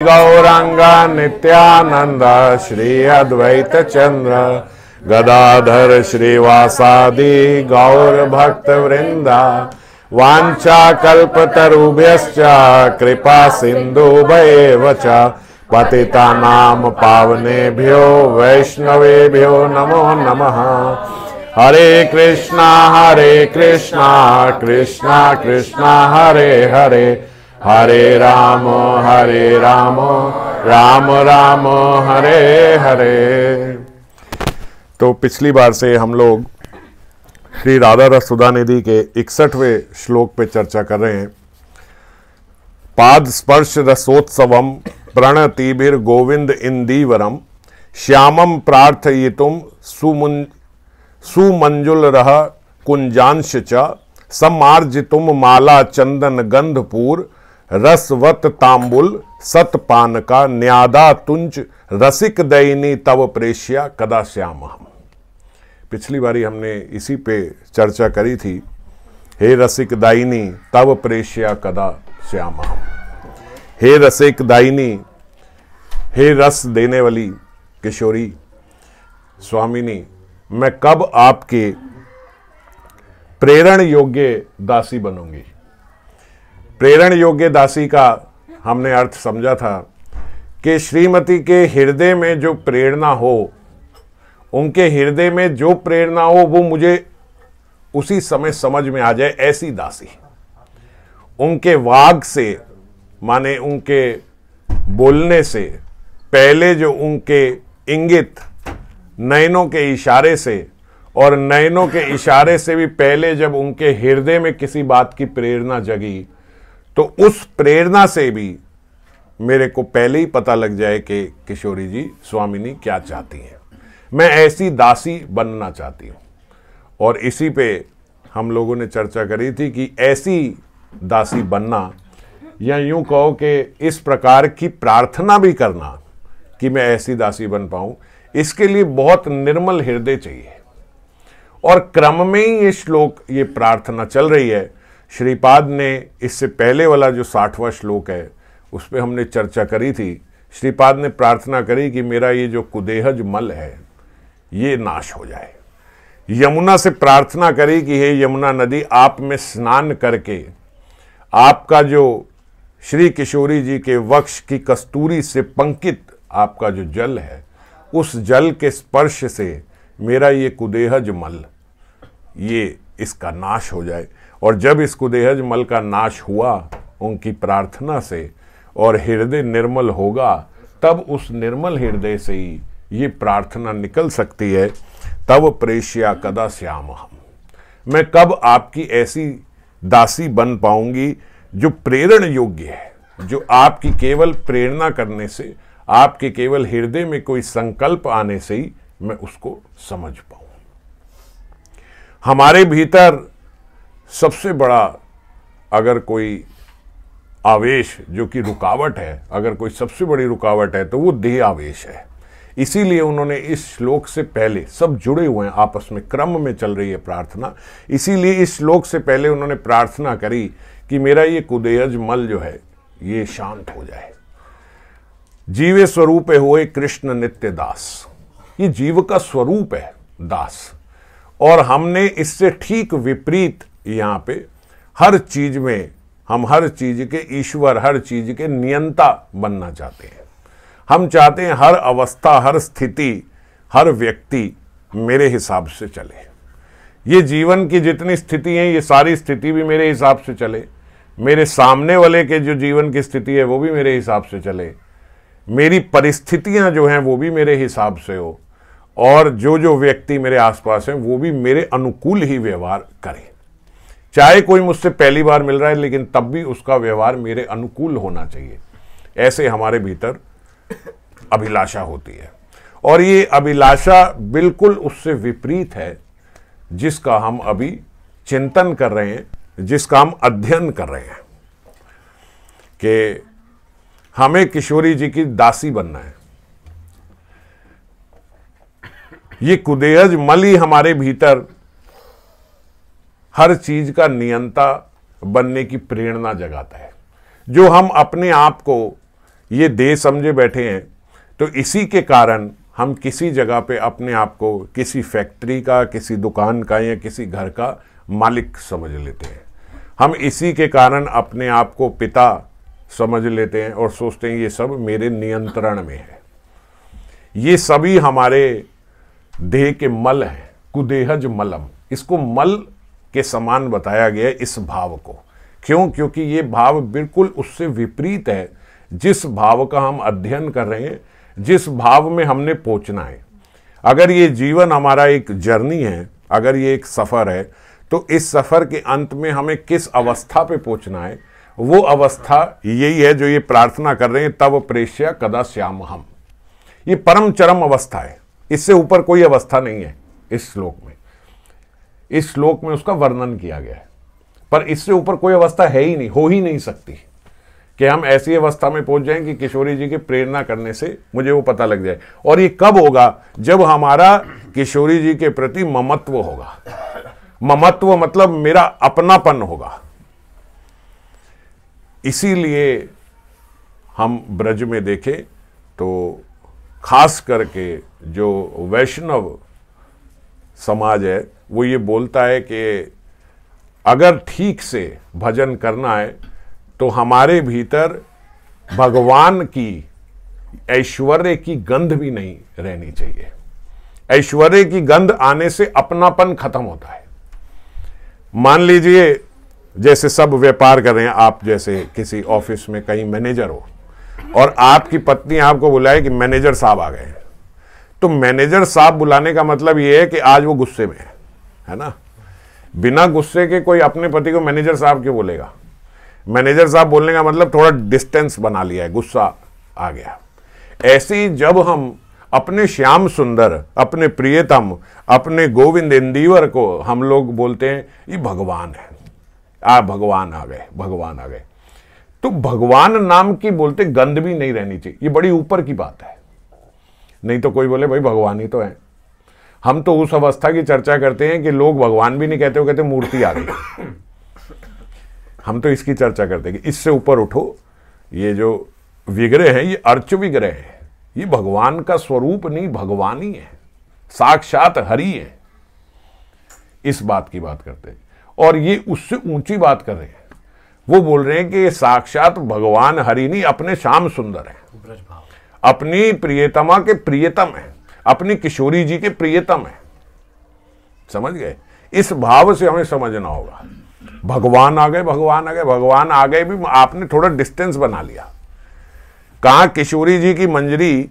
गौरांग नित्यानंद श्री अद्वैत चंद्र गदाधर श्रीवासादि गौर भक्त वृंदा वांछा कल्पतरुभ्यश्च कृपा सिंधुभ्येव च पतितानां पावनेभ्यो वैष्णवेभ्यो नमो नमः। हरे कृष्णा कृष्णा कृष्णा हरे हरे, हरे राम राम राम हरे हरे। तो पिछली बार से हम लोग श्री राधा रस सुधा निधि के 61वें श्लोक पे चर्चा कर रहे हैं। पाद स्पर्श रसोत्सवम प्रणतिभिर गोविंद इंदीवरम श्यामम प्रार्थयितुम सुमंजुल रह कुंजांश च समार्जितुम माला चंदन गंधपूर रसवत तांबुल सतपान का न्यादा तुंज रसिक दैनी तव प्रेष्या कदा श्याम। पिछली बारी हमने इसी पे चर्चा करी थी। हे रसिक दायिनी तव प्रेष्या कदा श्याम। हे रसिक दायिनी, हे रस देने वाली किशोरी स्वामिनी, मैं कब आपके प्रेरण योग्य दासी बनूंगी। प्रेरण योग्य दासी का हमने अर्थ समझा था कि श्रीमती के हृदय में जो प्रेरणा हो, उनके हृदय में जो प्रेरणा हो वो मुझे उसी समय समझ में आ जाए, ऐसी दासी। उनके वाग से माने उनके बोलने से पहले जो उनके इंगित नयनों के इशारे से और नयनों के इशारे से भी पहले जब उनके हृदय में किसी बात की प्रेरणा जगी, तो उस प्रेरणा से भी मेरे को पहले ही पता लग जाए कि किशोरी जी स्वामिनी क्या चाहती हैं। मैं ऐसी दासी बनना चाहती हूं। और इसी पे हम लोगों ने चर्चा करी थी कि ऐसी दासी बनना, या यूं कहो कि इस प्रकार की प्रार्थना भी करना कि मैं ऐसी दासी बन पाऊं, इसके लिए बहुत निर्मल हृदय चाहिए। और क्रम में ही ये श्लोक, ये प्रार्थना चल रही है। श्रीपाद ने इससे पहले वाला जो 60वां श्लोक है उस पर हमने चर्चा करी थी। श्रीपाद ने प्रार्थना करी कि मेरा ये जो कुदेहज मल है ये नाश हो जाए। यमुना से प्रार्थना करी कि हे यमुना नदी, आप में स्नान करके आपका जो श्री किशोरी जी के वक्ष की कस्तूरी से पंकित आपका जो जल है, उस जल के स्पर्श से मेरा ये कुदेहज मल, ये इसका नाश हो जाए। और जब इस कुदेहज मल का नाश हुआ उनकी प्रार्थना से और हृदय निर्मल होगा, तब उस निर्मल हृदय से ही ये प्रार्थना निकल सकती है, तब प्रेष्या कदा श्याम। मैं कब आपकी ऐसी दासी बन पाऊंगी जो प्रेरण योग्य है, जो आपकी केवल प्रेरणा करने से, आपके केवल हृदय में कोई संकल्प आने से ही मैं उसको समझ पाऊं। हमारे भीतर सबसे बड़ा अगर कोई आवेश जो कि रुकावट है, अगर कोई सबसे बड़ी रुकावट है तो वो देह आवेश है। इसीलिए उन्होंने इस श्लोक से पहले, सब जुड़े हुए हैं आपस में, क्रम में चल रही है प्रार्थना, इसीलिए इस श्लोक से पहले उन्होंने प्रार्थना करी कि मेरा ये कुदेहज मल जो है ये शांत हो जाए। जीवे स्वरूप होए कृष्ण नित्य दास। ये जीव का स्वरूप है दास, और हमने इससे ठीक विपरीत यहां पे हर चीज में, हम हर चीज के ईश्वर, हर चीज के नियंता बनना चाहते हैं। हम चाहते हैं हर अवस्था, हर स्थिति, हर व्यक्ति मेरे हिसाब से चले। ये जीवन की जितनी स्थिति है, ये सारी स्थिति भी मेरे हिसाब से चले। मेरे सामने वाले के जो जीवन की स्थिति है वो भी मेरे हिसाब से चले। मेरी परिस्थितियां जो हैं वो भी मेरे हिसाब से हो, और जो व्यक्ति मेरे आसपास हैं वो भी मेरे अनुकूल ही व्यवहार करें। चाहे कोई मुझसे पहली बार मिल रहा है, लेकिन तब भी उसका व्यवहार मेरे अनुकूल होना चाहिए। ऐसे हमारे भीतर अभिलाषा होती है, और ये अभिलाषा बिल्कुल उससे विपरीत है जिसका हम अभी चिंतन कर रहे हैं, जिसका हम अध्ययन कर रहे हैं कि हमें किशोरी जी की दासी बनना है। ये कुदेहज मल ही हमारे भीतर हर चीज का नियंता बनने की प्रेरणा जगाता है। जो हम अपने आप को ये देह समझे बैठे हैं। तो इसी के कारण हम किसी जगह पे अपने आप को किसी फैक्ट्री का, किसी दुकान का या किसी घर का मालिक समझ लेते हैं। हम इसी के कारण अपने आप को पिता समझ लेते हैं और सोचते हैं ये सब मेरे नियंत्रण में है। ये सभी हमारे देह के मल हैं, कुदेहज मलम। इसको मल के समान बताया गया इस भाव को। क्यों? क्योंकि ये भाव बिल्कुल उससे विपरीत है जिस भाव का हम अध्ययन कर रहे हैं, जिस भाव में हमने पहुंचना है। अगर ये जीवन हमारा एक जर्नी है, अगर ये एक सफर है, तो इस सफर के अंत में हमें किस अवस्था पे पहुंचना है, वो अवस्था यही है जो ये प्रार्थना कर रहे हैं, तब प्रेष्य कदा श्याम हम। ये परम चरम अवस्था है, इससे ऊपर कोई अवस्था नहीं है इस श्लोक में। इस श्लोक में उसका वर्णन किया गया है, पर इससे ऊपर कोई अवस्था है ही नहीं, हो ही नहीं सकती कि हम ऐसी अवस्था में पहुंच जाएं कि किशोरी जी की प्रेरणा करने से मुझे वो पता लग जाए। और ये कब होगा? जब हमारा किशोरी जी के प्रति ममत्व होगा। ममत्व मतलब मेरा अपनापन होगा। इसीलिए हम ब्रज में देखें तो खास करके जो वैष्णव समाज है वो ये बोलता है कि अगर ठीक से भजन करना है तो हमारे भीतर भगवान की ऐश्वर्य की गंध भी नहीं रहनी चाहिए। ऐश्वर्य की गंध आने से अपनापन खत्म होता है। मान लीजिए जैसे सब व्यापार कर रहे हैं, आप जैसे किसी ऑफिस में कहीं मैनेजर हो और आपकी पत्नी आपको बुलाए कि मैनेजर साहब आ गए हैं, तो मैनेजर साहब बुलाने का मतलब ये है कि आज वो गुस्से में है ना। बिना गुस्से के कोई अपने पति को मैनेजर साहब क्यों बोलेगा? मैनेजर साहब बोलने का मतलब थोड़ा डिस्टेंस बना लिया है, गुस्सा आ गया। ऐसे ही जब हम अपने श्याम सुंदर, अपने प्रियतम, अपने गोविंद इंदीवर को हम लोग बोलते हैं ये भगवान है, भगवान आ गए, भगवान आ गए, तो भगवान नाम की बोलते गंध भी नहीं रहनी चाहिए। ये बड़ी ऊपर की बात है। नहीं तो कोई बोले भाई भगवान ही तो है। हम तो उस अवस्था की चर्चा करते हैं कि लोग भगवान भी नहीं कहते, वो कहते मूर्ति आ गई। हम तो इसकी चर्चा करते हैं कि इससे ऊपर उठो, ये जो विग्रह है ये अर्च विग्रह है, ये भगवान का स्वरूप नहीं, भगवान ही है, साक्षात हरि है। इस बात की बात करते हैं और ये उससे ऊंची बात कर रहे हैं। वो बोल रहे हैं कि ये साक्षात भगवान हरि नहीं, अपने श्याम सुंदर है, अपनी प्रियतमा के प्रियतम है, अपनी किशोरी जी के प्रियतम है। समझ गए? इस भाव से हमें समझना होगा। भगवान आ गए, भगवान आ गए, भगवान आ गए भी आपने थोड़ा डिस्टेंस बना लिया। कहा किशोरी जी की मंजरी,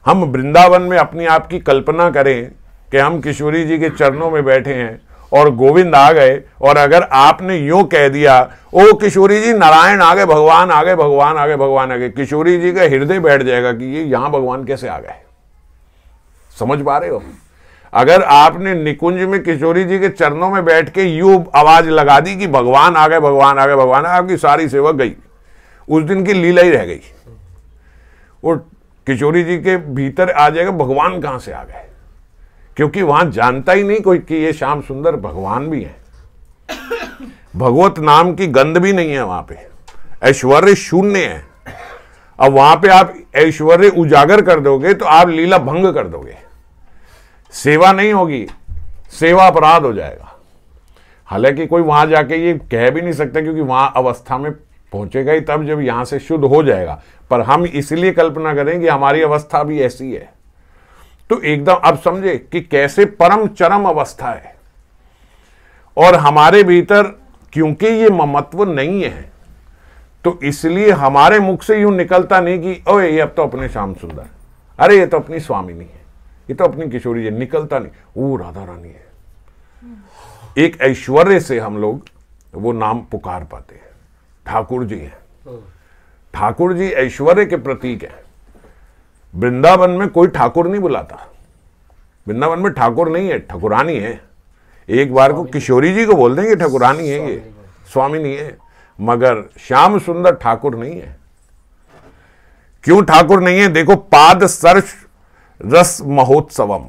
हम वृंदावन में अपनी आप की कल्पना करें कि हम किशोरी जी के चरणों में बैठे हैं और गोविंद आ गए, और अगर आपने यूं कह दिया ओ किशोरी जी नारायण आ गए, भगवान आ गए, भगवान आ गए, भगवान आ गए, किशोरी जी का हृदय बैठ जाएगा कि ये यहां भगवान कैसे आ गए। समझ पा रहे हो? अगर आपने निकुंज में किशोरी जी के चरणों में बैठ के यूं आवाज लगा दी कि भगवान आ गए, भगवान आ गए, भगवान, आपकी सारी सेवा गई, उस दिन की लीला ही रह गई। और किशोरी जी के भीतर आ जाएगा भगवान कहां से आ गए, क्योंकि वहां जानता ही नहीं कोई कि ये श्याम सुंदर भगवान भी है। भगवत नाम की गंध भी नहीं है वहां पे, ऐश्वर्य शून्य है। अब वहां पे आप ऐश्वर्य उजागर कर दोगे तो आप लीला भंग कर दोगे, सेवा नहीं होगी, सेवा अपराध हो जाएगा। हालांकि कोई वहां जाके ये कह भी नहीं सकता, क्योंकि वहां अवस्था में पहुंचेगा ही तब जब यहां से शुद्ध हो जाएगा। पर हम इसलिए कल्पना करें कि हमारी अवस्था भी ऐसी है, तो एकदम अब समझे कि कैसे परम चरम अवस्था है। और हमारे भीतर क्योंकि ये ममत्व नहीं है, तो इसलिए हमारे मुख से यूं निकलता नहीं कि ओए ये अब तो अपने श्याम सुंदर, अरे ये तो अपनी स्वामिनी है, ये तो अपनी किशोरी है, निकलता नहीं, वो राधा रानी है। एक ऐश्वर्य से हम लोग वो नाम पुकार पाते हैं, ठाकुर जी हैं। ठाकुर जी ऐश्वर्य के प्रतीक है। वृंदावन में कोई ठाकुर नहीं बुलाता, वृंदावन में ठाकुर नहीं है, ठकुरानी है। एक बार को किशोरी जी को बोल देंगे ठकुरानी है, ये स्वामी नहीं है, मगर श्याम सुंदर ठाकुर नहीं है। क्यों ठाकुर नहीं है? देखो, पाद स्पर्श रस महोत्सवम,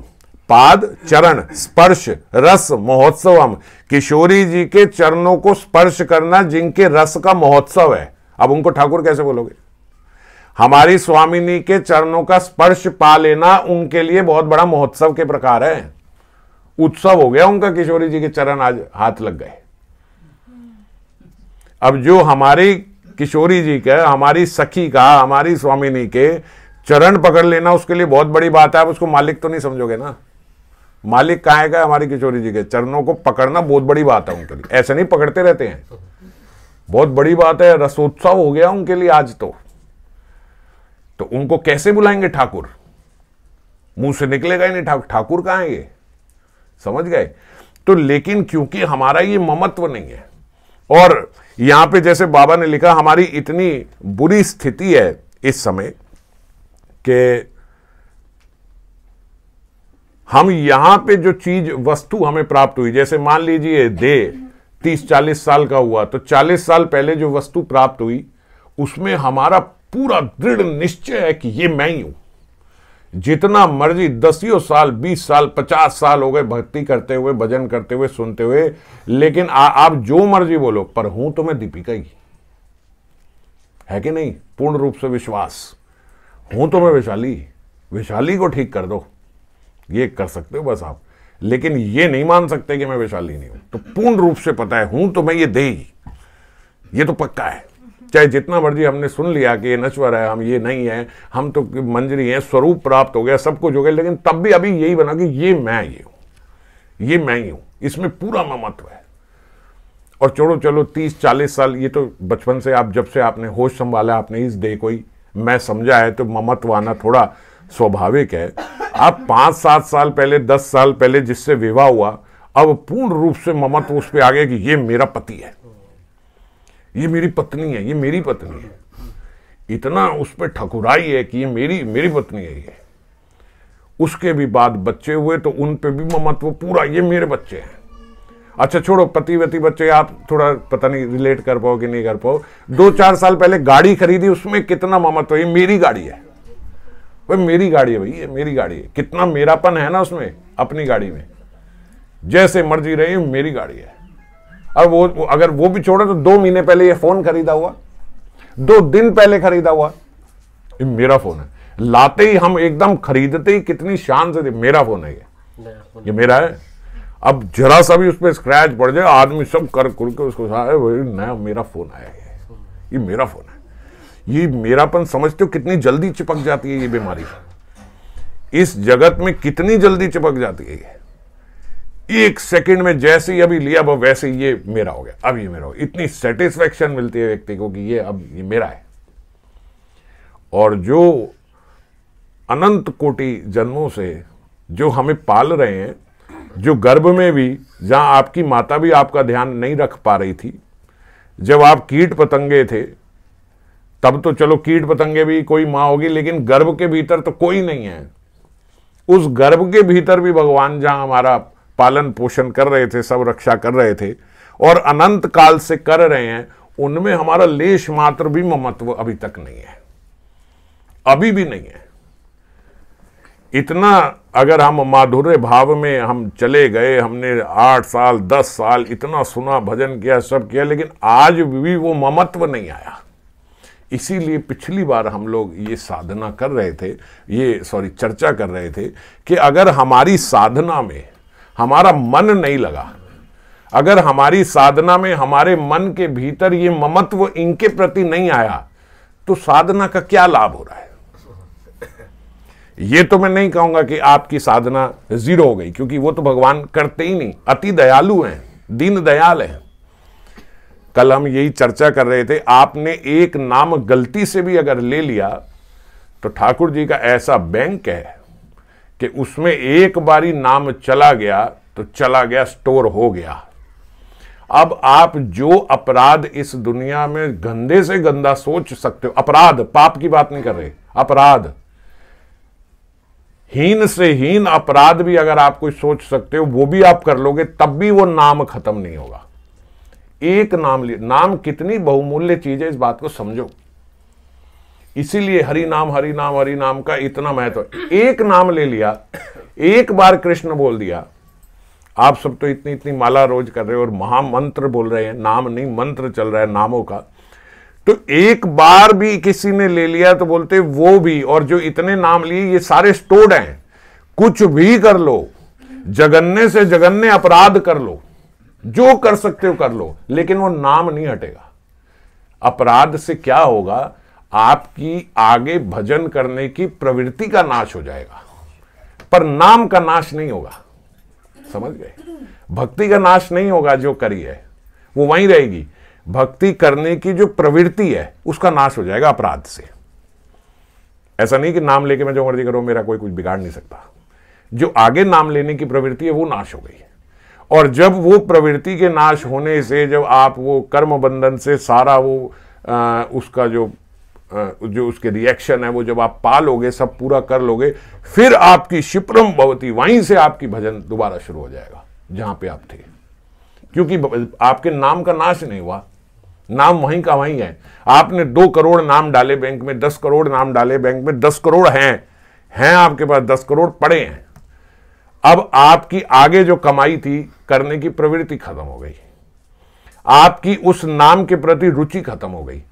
पाद चरण स्पर्श रस महोत्सवम, किशोरी जी के चरणों को स्पर्श करना जिनके रस का महोत्सव है। अब उनको ठाकुर कैसे बोलोगे? हमारी स्वामिनी के चरणों का स्पर्श पा लेना उनके लिए बहुत बड़ा महोत्सव के प्रकार है, उत्सव हो गया उनका। किशोरी जी के चरण आज हाथ लग गए। अब जो हमारी किशोरी जी का, हमारी सखी का, हमारी स्वामिनी के चरण पकड़ लेना उसके लिए बहुत बड़ी बात है। आप उसको मालिक तो नहीं समझोगे ना। मालिक कहाँ है? हमारी किशोरी जी के चरणों को पकड़ना बहुत बड़ी बात है उनके लिए। ऐसे नहीं पकड़ते रहते हैं, बहुत बड़ी बात है। रसोत्सव हो गया उनके लिए आज तो उनको कैसे बुलाएंगे ठाकुर? मुंह से निकलेगा ही नहीं ठाकुर। ठाकुर कहाँ है ये? समझ गए? तो लेकिन क्योंकि हमारा ये ममत्व नहीं है, और यहां पे जैसे बाबा ने लिखा, हमारी इतनी बुरी स्थिति है इस समय कि हम यहां पे जो चीज वस्तु हमें प्राप्त हुई, जैसे मान लीजिए देह 30-40 साल का हुआ, तो 40 साल पहले जो वस्तु प्राप्त हुई उसमें हमारा पूरा दृढ़ निश्चय है कि ये मैं ही हूं। जितना मर्जी 10 साल, 20 साल, 50 साल हो गए भक्ति करते हुए, भजन करते हुए, सुनते हुए, लेकिन आप जो मर्जी बोलो, पर हूं तो मैं दीपिका ही, है कि नहीं? पूर्ण रूप से विश्वास, हूं तो मैं वैशाली। वैशाली को ठीक कर दो, ये कर सकते हो बस आप, लेकिन ये नहीं मान सकते कि मैं वैशाली नहीं हूं। तो पूर्ण रूप से पता है हूं तो मैं ये दे ही, ये तो पक्का है। चाहे जितना मर्जी हमने सुन लिया कि ये नश्वर है, हम ये नहीं है, हम तो मंजरी हैं, स्वरूप प्राप्त हो गया, सब कुछ हो गया, लेकिन तब भी अभी यही बना कि ये मैं ये हूं, ये मैं ही हूं, इसमें पूरा ममत्व है। और चलो 30-40 साल, ये तो बचपन से आप, जब से आपने होश संभाला, आपने इस देह को ही मैं समझा है, तो ममत्व आना थोड़ा स्वाभाविक है। आप 5-7 साल पहले, 10 साल पहले जिससे विवाह हुआ, अब पूर्ण रूप से ममत्व उस पर आ गया कि ये मेरा पति है, ये मेरी पत्नी है, ये मेरी पत्नी है। इतना उस पर ठकुराई है कि ये मेरी पत्नी है ये। उसके भी बाद बच्चे हुए तो उन पे भी ममत्व पूरा, ये मेरे बच्चे हैं। अच्छा छोड़ो पति वती बच्चे, आप थोड़ा पता नहीं रिलेट कर पाओ कि नहीं कर पाओ। 2-4 साल पहले गाड़ी खरीदी, उसमें कितना ममत्व, ये मेरी गाड़ी है भाई, मेरी गाड़ी है भाई, ये मेरी गाड़ी है। कितना मेरापन है ना उसमें, अपनी गाड़ी में, जैसे मर्जी रही मेरी गाड़ी है। और वो अगर वो भी छोड़ो तो 2 महीने पहले ये फोन खरीदा हुआ, 2 दिन पहले खरीदा हुआ, ये मेरा फोन है। लाते ही हम एकदम खरीदते ही कितनी शान से, मेरा फोन है ये मेरा है। अब जरा सा भी उस पर स्क्रैच पड़ जाए, आदमी सब कर के उसको नया मेरा फोन आया है, ये मेरा फोन है। ये मेरापन समझते हो कितनी जल्दी चिपक जाती है ये बीमारी, इस जगत में कितनी जल्दी चिपक जाती है ये। 1 सेकंड में जैसे ही अभी लिया वो वैसे ही ये मेरा हो गया, अब ये मेरा हो गया। इतनी सेटिस्फेक्शन मिलती है व्यक्ति को कि ये अब ये मेरा है। और जो अनंत कोटि जन्मों से जो हमें पाल रहे हैं, जो गर्भ में भी, जहां आपकी माता भी आपका ध्यान नहीं रख पा रही थी, जब आप कीट पतंगे थे, तब तो चलो कीट पतंगे भी कोई मां होगी, लेकिन गर्भ के भीतर तो कोई नहीं है। उस गर्भ के भीतर भी भगवान जहां हमारा पालन पोषण कर रहे थे, सब रक्षा कर रहे थे और अनंत काल से कर रहे हैं, उनमें हमारा लेश मात्र भी ममत्व अभी तक नहीं है, अभी भी नहीं है। इतना अगर हम माधुर्य भाव में हम चले गए, हमने 8 साल 10 साल इतना सुना, भजन किया, सब किया, लेकिन आज भी वो ममत्व नहीं आया। इसीलिए पिछली बार हम लोग ये साधना कर रहे थे, चर्चा कर रहे थे कि अगर हमारी साधना में हमारा मन नहीं लगा, अगर हमारी साधना में हमारे मन के भीतर ये ममत्व इनके प्रति नहीं आया, तो साधना का क्या लाभ हो रहा है? ये तो मैं नहीं कहूंगा कि आपकी साधना 0 हो गई, क्योंकि वो तो भगवान करते ही नहीं, अति दयालु हैं, दीन दयाल हैं। कल हम यही चर्चा कर रहे थे, आपने एक नाम गलती से भी अगर ले लिया तो ठाकुर जी का ऐसा बैंक है कि उसमें एक बारी नाम चला गया तो चला गया, स्टोर हो गया। अब आप जो अपराध इस दुनिया में गंदे से गंदा सोच सकते हो, अपराध, पाप की बात नहीं कर रहे, अपराध, हीन से हीन अपराध भी अगर आप कोई सोच सकते हो, वो भी आप कर लोगे, तब भी वो नाम खत्म नहीं होगा। एक नाम नाम कितनी बहुमूल्य चीज है, इस बात को समझो। इसीलिए हरि नाम हरि नाम हरि नाम का इतना महत्व। एक नाम ले लिया, एक बार कृष्ण बोल दिया, आप सब तो इतनी इतनी माला रोज कर रहे हो और महामंत्र बोल रहे हैं, नाम नहीं मंत्र चल रहा है नामों का, तो एक बार भी किसी ने ले लिया तो बोलते वो भी, और जो इतने नाम लिए ये सारे स्टोर्ड हैं, कुछ भी कर लो, जगन्ने से जगन्ने अपराध कर लो, जो कर सकते हो कर लो, लेकिन वो नाम नहीं हटेगा। अपराध से क्या होगा, आपकी आगे भजन करने की प्रवृत्ति का नाश हो जाएगा, पर नाम का नाश नहीं होगा। समझ गए? भक्ति का नाश नहीं होगा, जो करी है वो वहीं रहेगी। भक्ति करने की जो प्रवृत्ति है उसका नाश हो जाएगा अपराध से। ऐसा नहीं कि नाम लेके मैं जो मर्जी करूं, मेरा कोई कुछ बिगाड़ नहीं सकता। जो आगे नाम लेने की प्रवृत्ति है वो नाश हो गई। और जब वो प्रवृत्ति के नाश होने से, जब आप वो कर्म बंधन से सारा वो उसका जो उसके रिएक्शन है वो जब आप पा लोगे, सब पूरा कर लोगे, फिर आपकी क्षिप्रम भवती, वहीं से आपकी भजन दोबारा शुरू हो जाएगा जहां पे आप थे। क्योंकि आपके नाम का नाश नहीं हुआ, नाम वहीं का वहीं है। आपने 2 करोड़ नाम डाले बैंक में, 10 करोड़ नाम डाले बैंक में, 10 करोड़ हैं आपके पास, 10 करोड़ पड़े हैं। अब आपकी आगे जो कमाई थी करने की प्रवृत्ति खत्म हो गई, आपकी उस नाम के प्रति रुचि खत्म हो गई।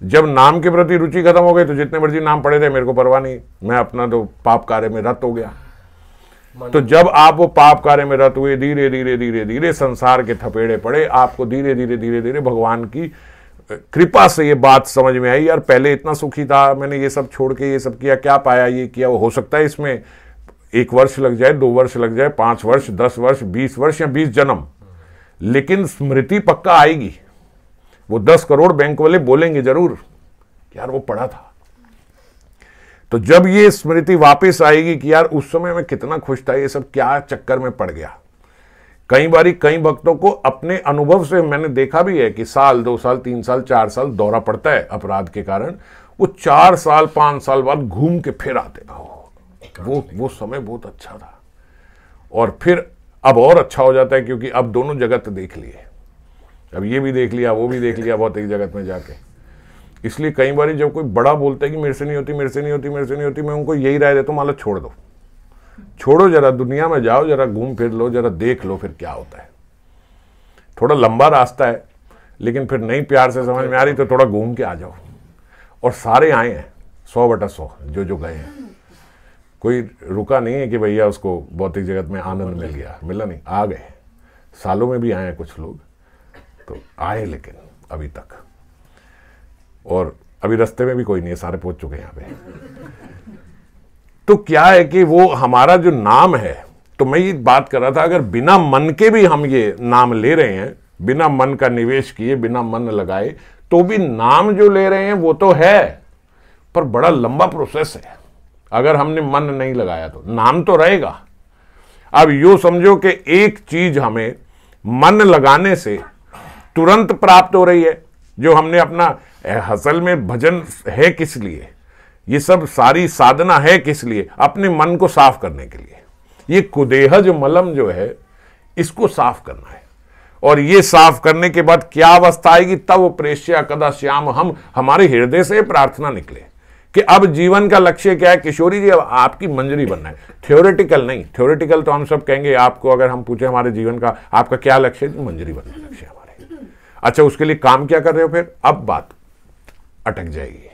जब नाम के प्रति रुचि खत्म हो गई तो जितने मर्जी नाम पड़े थे मेरे को परवाह नहीं, मैं अपना तो पाप कार्य में रत हो गया। तो जब आप वो पाप कार्य में रत हुए, धीरे धीरे धीरे धीरे संसार के थपेड़े पड़े, आपको धीरे धीरे धीरे धीरे भगवान की कृपा से ये बात समझ में आई, यार पहले इतना सुखी था, मैंने ये सब छोड़ के ये सब किया, क्या पाया, ये किया, वो हो सकता है इसमें 1 वर्ष लग जाए, 2 वर्ष लग जाए, 5 वर्ष, 10 वर्ष, 20 वर्ष या 20 जन्म, लेकिन स्मृति पक्का आएगी। वो 10 करोड़ बैंक वाले बोलेंगे जरूर, यार वो पड़ा था। तो जब ये स्मृति वापस आएगी कि यार उस समय मैं कितना खुश था, ये सब क्या चक्कर में पड़ गया। कई बारी कई भक्तों को अपने अनुभव से मैंने देखा भी है कि साल, 2 साल, 3 साल, 4 साल दौरा पड़ता है अपराध के कारण, वो 4 साल 5 साल बाद घूम के फिर आते। वो समय बहुत अच्छा था, और फिर अब और अच्छा हो जाता है, क्योंकि अब दोनों जगत देख लिए, अब ये भी देख लिया, वो भी देख लिया भौतिक जगत में जाके। इसलिए कई बार जब कोई बड़ा बोलता है कि मेरे से नहीं होती, मेरे से नहीं होती, मेरे से नहीं होती, मैं उनको यही राय देता हूं, माला छोड़ दो, छोड़ो, जरा दुनिया में जाओ, जरा घूम फिर लो, जरा देख लो फिर क्या होता है। थोड़ा लंबा रास्ता है, लेकिन फिर नहीं प्यार से समझ में आ रही तो थोड़ा घूम के आ जाओ। और सारे आए हैं 100/100 जो गए हैं, कोई रुका नहीं है कि भैया उसको भौतिक जगत में आनंद मिल गया, मिला नहीं, आ गए। सालों में भी आए हैं कुछ लोग, तो आए लेकिन अभी तक, और अभी रास्ते में भी कोई नहीं है, सारे पहुंच चुके हैं यहाँ पे। तो क्या है कि वो हमारा जो नाम है, तो मैं ये बात कर रहा था, अगर बिना मन के भी हम ये नाम ले रहे हैं, बिना मन का निवेश किए, बिना मन लगाए, तो भी नाम जो ले रहे हैं वो तो है, पर बड़ा लंबा प्रोसेस है। अगर हमने मन नहीं लगाया तो नाम तो रहेगा। अब यूं समझो कि एक चीज हमें मन लगाने से तुरंत प्राप्त हो रही है, जो हमने अपना, असल में भजन है किस लिए, ये सब सारी साधना है किस लिए, अपने मन को साफ करने के लिए। ये कुदेहज मलम जो है, इसको साफ करना है, और ये साफ करने के बाद क्या अवस्था आएगी, तब प्रेष्या कदा श्याम हम, हमारे हृदय से प्रार्थना निकले कि अब जीवन का लक्ष्य क्या है। किशोरी जी, अब आपकी मंजरी बनना है, थ्योरेटिकल नहीं। थ्योरेटिकल तो हम सब कहेंगे, आपको अगर हम पूछे हमारे जीवन का आपका क्या लक्ष्य है, मंजरी बनना लक्ष्य हमारे। अच्छा, उसके लिए काम क्या कर रहे हो फिर, अब बात अटक जाएगी।